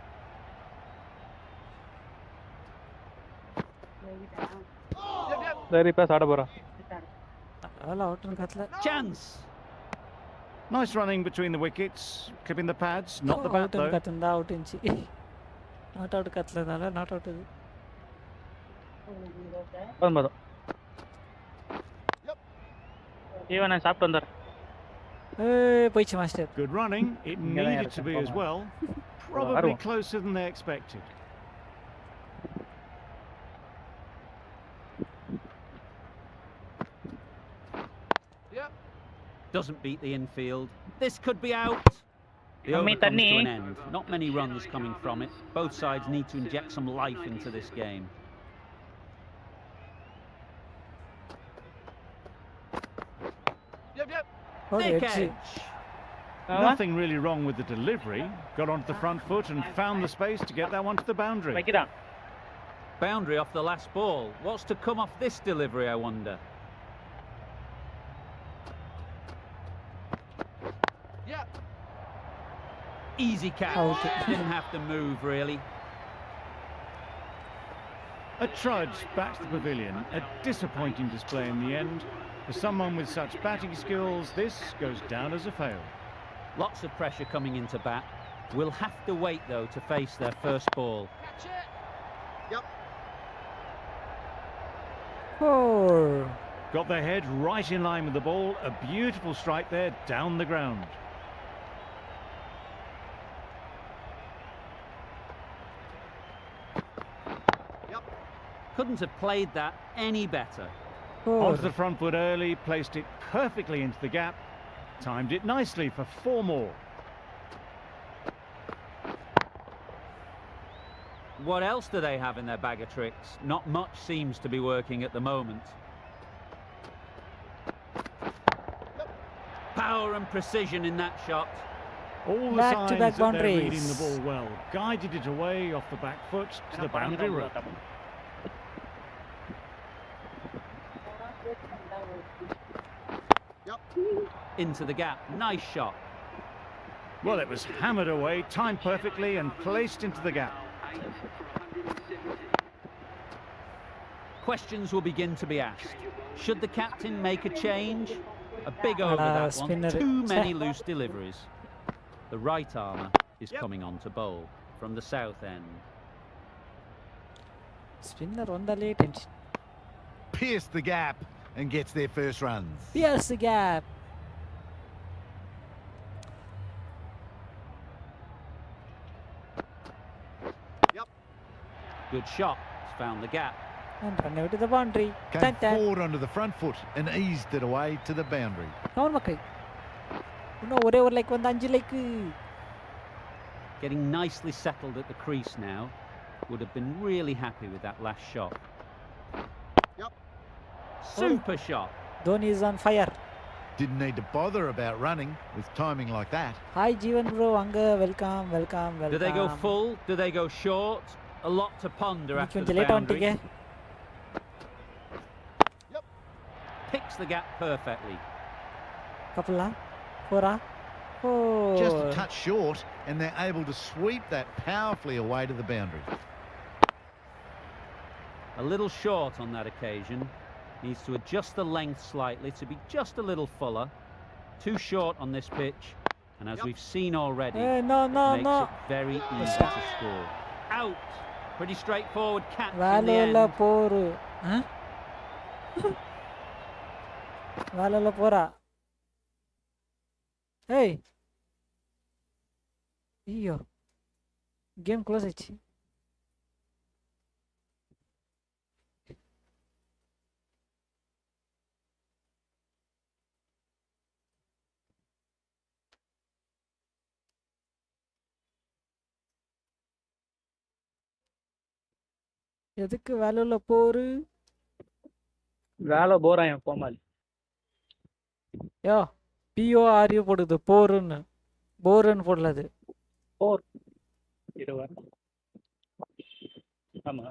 சரி இப்ப சாட போறோம். அவ்வளோ அவுட்னு கத்தல. Chance. Nice running between the wickets, clipping the pads, not the bat அவுட்னு though. கத்தந்தா out இன்சி. Not out கத்தலனால not out இது. போதும். ஈவன் நான் சாப்பிட்டு வந்தறேன். போயிடுச்சு master. Good running. It needed to be as well. Probably closer than they expected. Doesn't beat the infield. This could be out. The over comes to an end. Not many runs coming from it. Both sides need to inject some life into this game. Thick edge. Nothing really wrong with the delivery. Got onto the front foot and found the space to get that one to the boundary. Boundary off the last ball. What's to come off this delivery, I wonder? Easy catch. Didn't have to move, really. A trudge back to the pavilion. A disappointing display in the end. For someone with such batting skills, this goes down as a fail. Lots of pressure coming into bat. We'll have to wait, though, to face their first ball. Catch it. Yep. 4. Got their head right in line with the ball. A beautiful strike there, down the ground. Couldn't have played that any better. Onto the front foot early, placed it perfectly into the gap. Timed it nicely for 4 more. What else do they have in their bag of tricks? Not much seems to be working at the moment. Power and precision in that shot. All the signs that they're reading the ball well. Guided it away off the back foot to the boundary rope. Into the gap. Nice shot. Well, it was hammered away, timed perfectly and placed into the gap. Questions will begin to be asked. Should the captain make a change? A big over that one. Too many loose deliveries. The right armour is coming on to bowl from the south end. Spinner on the late. Pierce the gap and gets their first runs. Pierce the gap. Good shot. It's found the gap. And run out to the boundary. Came forward onto the front foot and eased it away to the boundary. Come on, Makai. No, ஒரே ஒரு like வந்து 5 like. Getting nicely settled at the crease now. Would have been really happy with that last shot. Super shot. Dhoni is on fire. Didn't need to bother about running with timing like that. Hi Jeevan bro, anga welcome. Do they go full? Do they go short? A lot to ponder after the boundary. Picks the gap perfectly. Couple 4. Oh. Just a touch short, and they're able to sweep that powerfully away to the boundary. A little short on that occasion. Needs to adjust the length slightly to be just a little fuller. Too short on this pitch, and as we've seen already, makes it very easy to score. Out. Pretty straightforward catch in the end. Valala pora. Hey. Iyo. Game close aichi. எதுக்கு வேலையில bore வேலை போறான் கோமாளி யோ PORU போடுது போருன்னு போருன்னு போடலது போர் ஆமா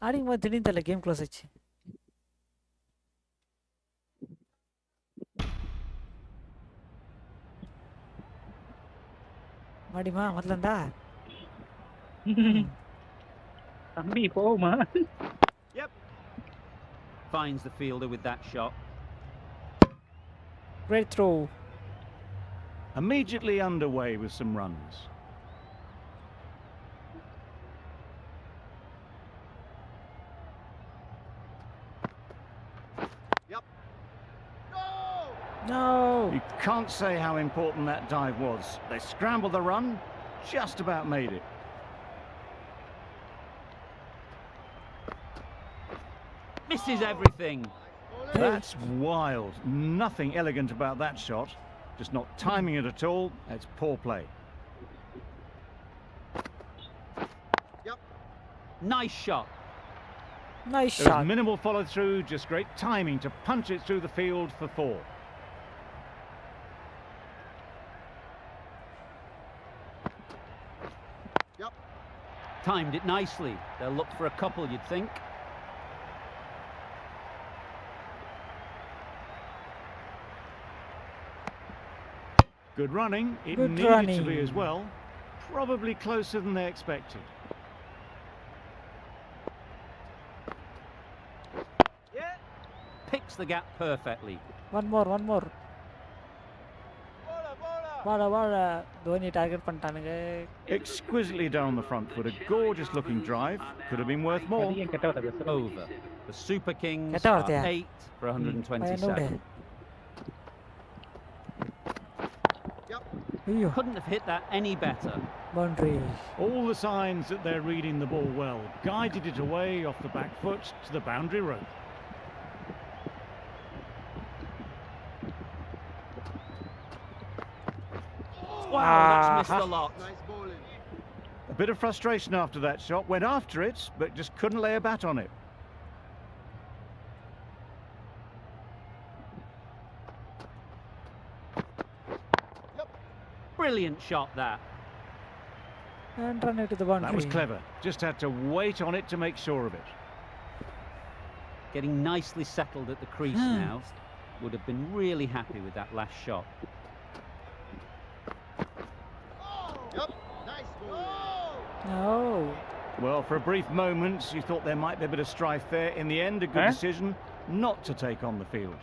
ஆடிங்க திடீர்னு தெரியல game close ஆச்சு மாடிமா முதல்லண்டா தம்பி போமா. Yep. Finds the fielder with that shot. great throw. Immediately underway with some runs. No. You can't say how important that dive was. They scrambled the run, just about made it. Misses everything. That's wild. Nothing elegant about that shot. Just not timing it at all. It's poor play. Nice shot. Nice There was shot. minimal follow through, just great timing to punch it through the field for 4. Timed it nicely. They'll look for a couple, you'd think. Good running. It Good needed running. to be as well. Probably closer than they expected. Picks the gap perfectly. One more. Bola. Dhoni target பண்ணிட்டானுங்க. Exquisitely down the front foot. A gorgeous looking drive. Could have been worth more. அது ஏன் கெட்ட வார்த்தை பேசுற? Over. The Super Kings Ketta are varthaya? 8 for 127. ஐயோ Couldn't have hit that any better. boundary. All the signs that they're reading the ball well. Guided it away off the back foot to the boundary rope. Wow, that's missed a lot. A bit of frustration after that shot. Went after it, but just couldn't lay a bat on it. Brilliant shot that. And run it to the boundary. That was clever. Just had to wait on it to make sure of it. Getting nicely settled at the crease now. Would have been really happy with that last shot. No. Well, for a brief moment, you thought there might be a bit of strife there. In the end, a good decision not to take on the field.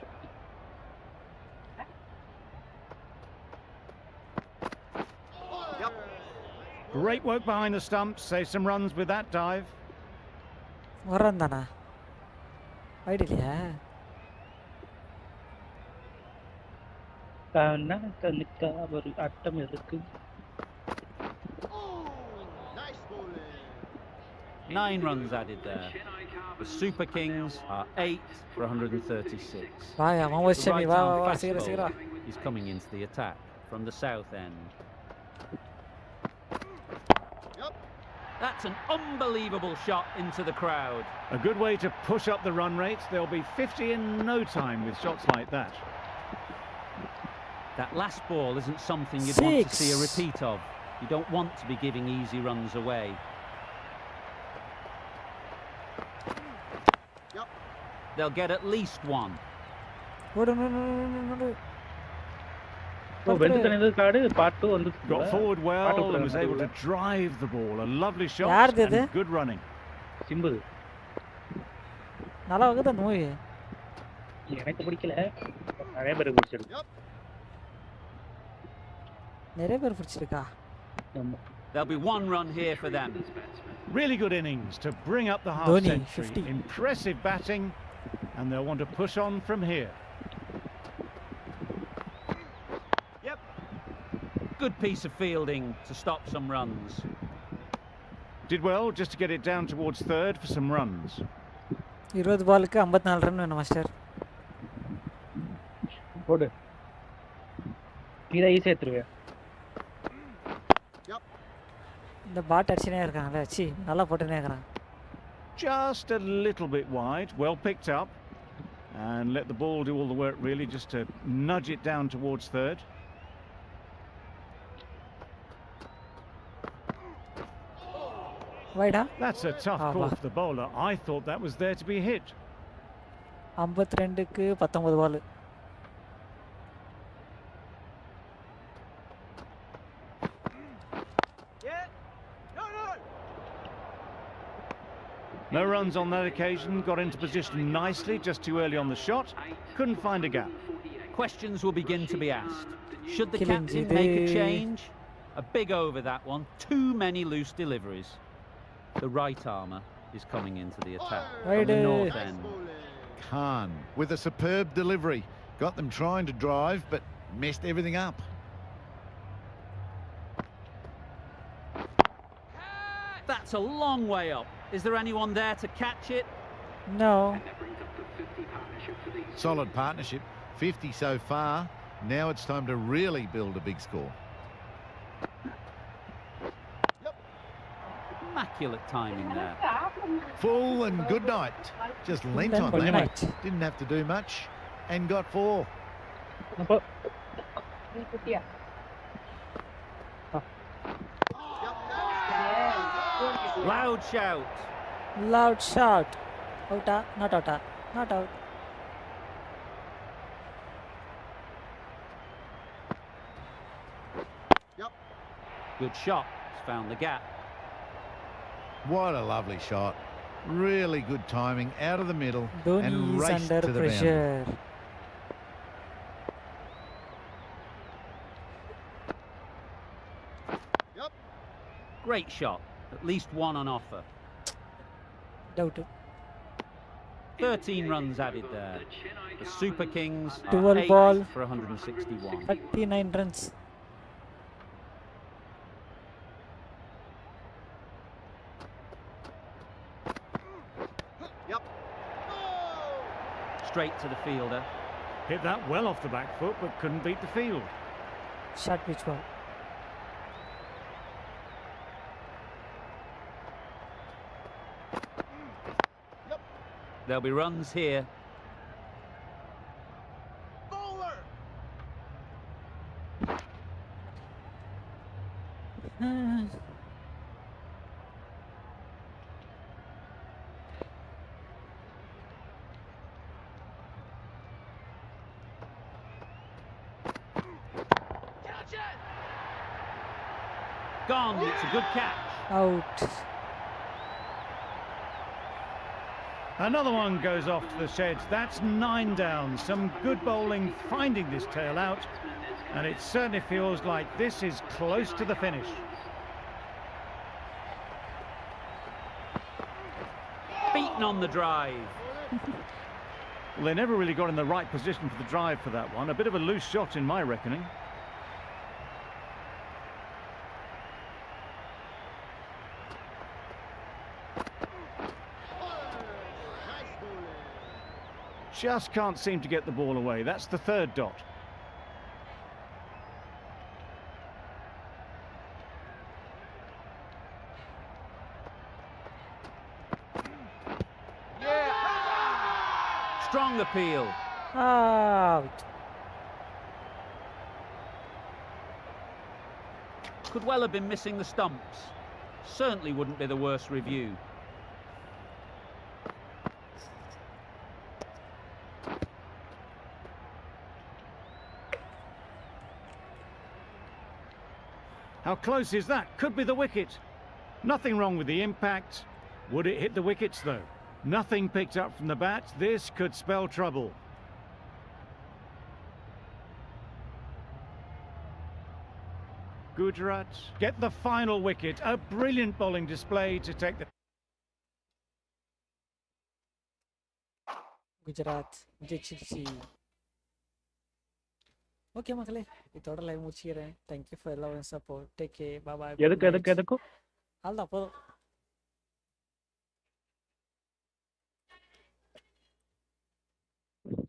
Great work behind the stumps. Save some runs with that dive. வரந்தானா wide இல்லையா கண்ணுக்கா ஒரு அட்டம் இருக்கு. 9 runs added there. The Super Kings are 8 for 136. வாயா மாமோஸ் The Shami வா right-arm வா வா fast சீக்கிரம் bowler சீக்கிரம் is coming into the attack from the south end. That's an unbelievable shot into the crowd. A good way to push up the run rate. They'll be 50 in no time with shots like that. That last ball isn't something you'd want to 6. see a repeat of. You don't want to be giving easy runs away. They'll get at least one. ஓடு no ஓ வெந்துட்டனது card part 2 வந்து Got forward well and was able to drive the ball. A lovely shot யாருது இது? and good running. Simbu நல்லா வகுதா movie எனக்கு பிடிக்கல நிறைய பேருக்கு பிடிச்சிருக்கு. நிறைய பேர் பிடிச்சிருக்கா ஆமா. There'll be one run here for them. Really good innings to bring up the half Dhoni, century. 50. Impressive batting, and they'll want to push on from here. Good piece of fielding to stop some runs. Did well just to get it down towards third for some runs. 20 பாலுக்கு 54 run வேணும் master போடு நீதான் ஈஸியா எடுத்துருவியா. இந்த பாட் அடிச்சுனே இருக்காங்கல்ல C நல்லா போட்டுனே இருக்காங்க. Just a little bit wide, well picked up, and let the ball do all the work really, just to nudge it down towards third. வைடா That's a tough call for the bowler. I thought that was there to be hit. 52க்கு 19 ball. No runs on that occasion, got into position nicely, just too early on the shot, couldn't find a gap. Questions will begin to be asked. Should the Killing captain Jide. make a change? A big over that one. Too many loose deliveries. The right armour is coming into the attack from the north end. Khan with a superb delivery. Got them trying to drive, but messed everything up. That's a long way up. Is there anyone there to catch it? No. Solid partnership. 50 so far. Now it's time to really build a big score. Immaculate timing there. Full and good night. Just lent on Good that. night. Didn't have to do much and got 4. അപ്പോൾ Loud shout. Loud shout. Outa, not outa, not out. Good shot. It's found the gap. What a lovely shot. Really good timing out of the middle Dhoni and is raced under to the boundary. pressure. Great shot. At least one on offer. Doubt. 13 runs added there. The Super Kings are 12 8 ball. for 161. 39 runs. Straight to the fielder. Hit that well off the back foot, but couldn't beat the field. Shot pitch ball. There'll be runs here. Gone. It's a good catch. Out. Another one goes off to the sheds. That's 9 down. Some good bowling finding this tail out. And it certainly feels like this is close to the finish. Beaten on the drive. Well, they never really got in the right position for the drive for that one. A bit of a loose shot in my reckoning. Just can't seem to get the ball away. That's the 3rd dot. Strong appeal. Out. Could well have been missing the stumps. Certainly wouldn't be the worst review. How close is that? Could be the wicket. Nothing wrong with the impact. Would it hit the wickets though? Nothing picked up from the bat. This could spell trouble. Gujarat get the final wicket. A brilliant bowling display to take the... Gujarat ஜெயிச்சிருச்சு. Okay மக்களே, இதோட live முடிச்சுக்கிறேன். Thank you for love and support. Take care. Bye bye. எதுக்கு அவ்வளோதான் போதும்.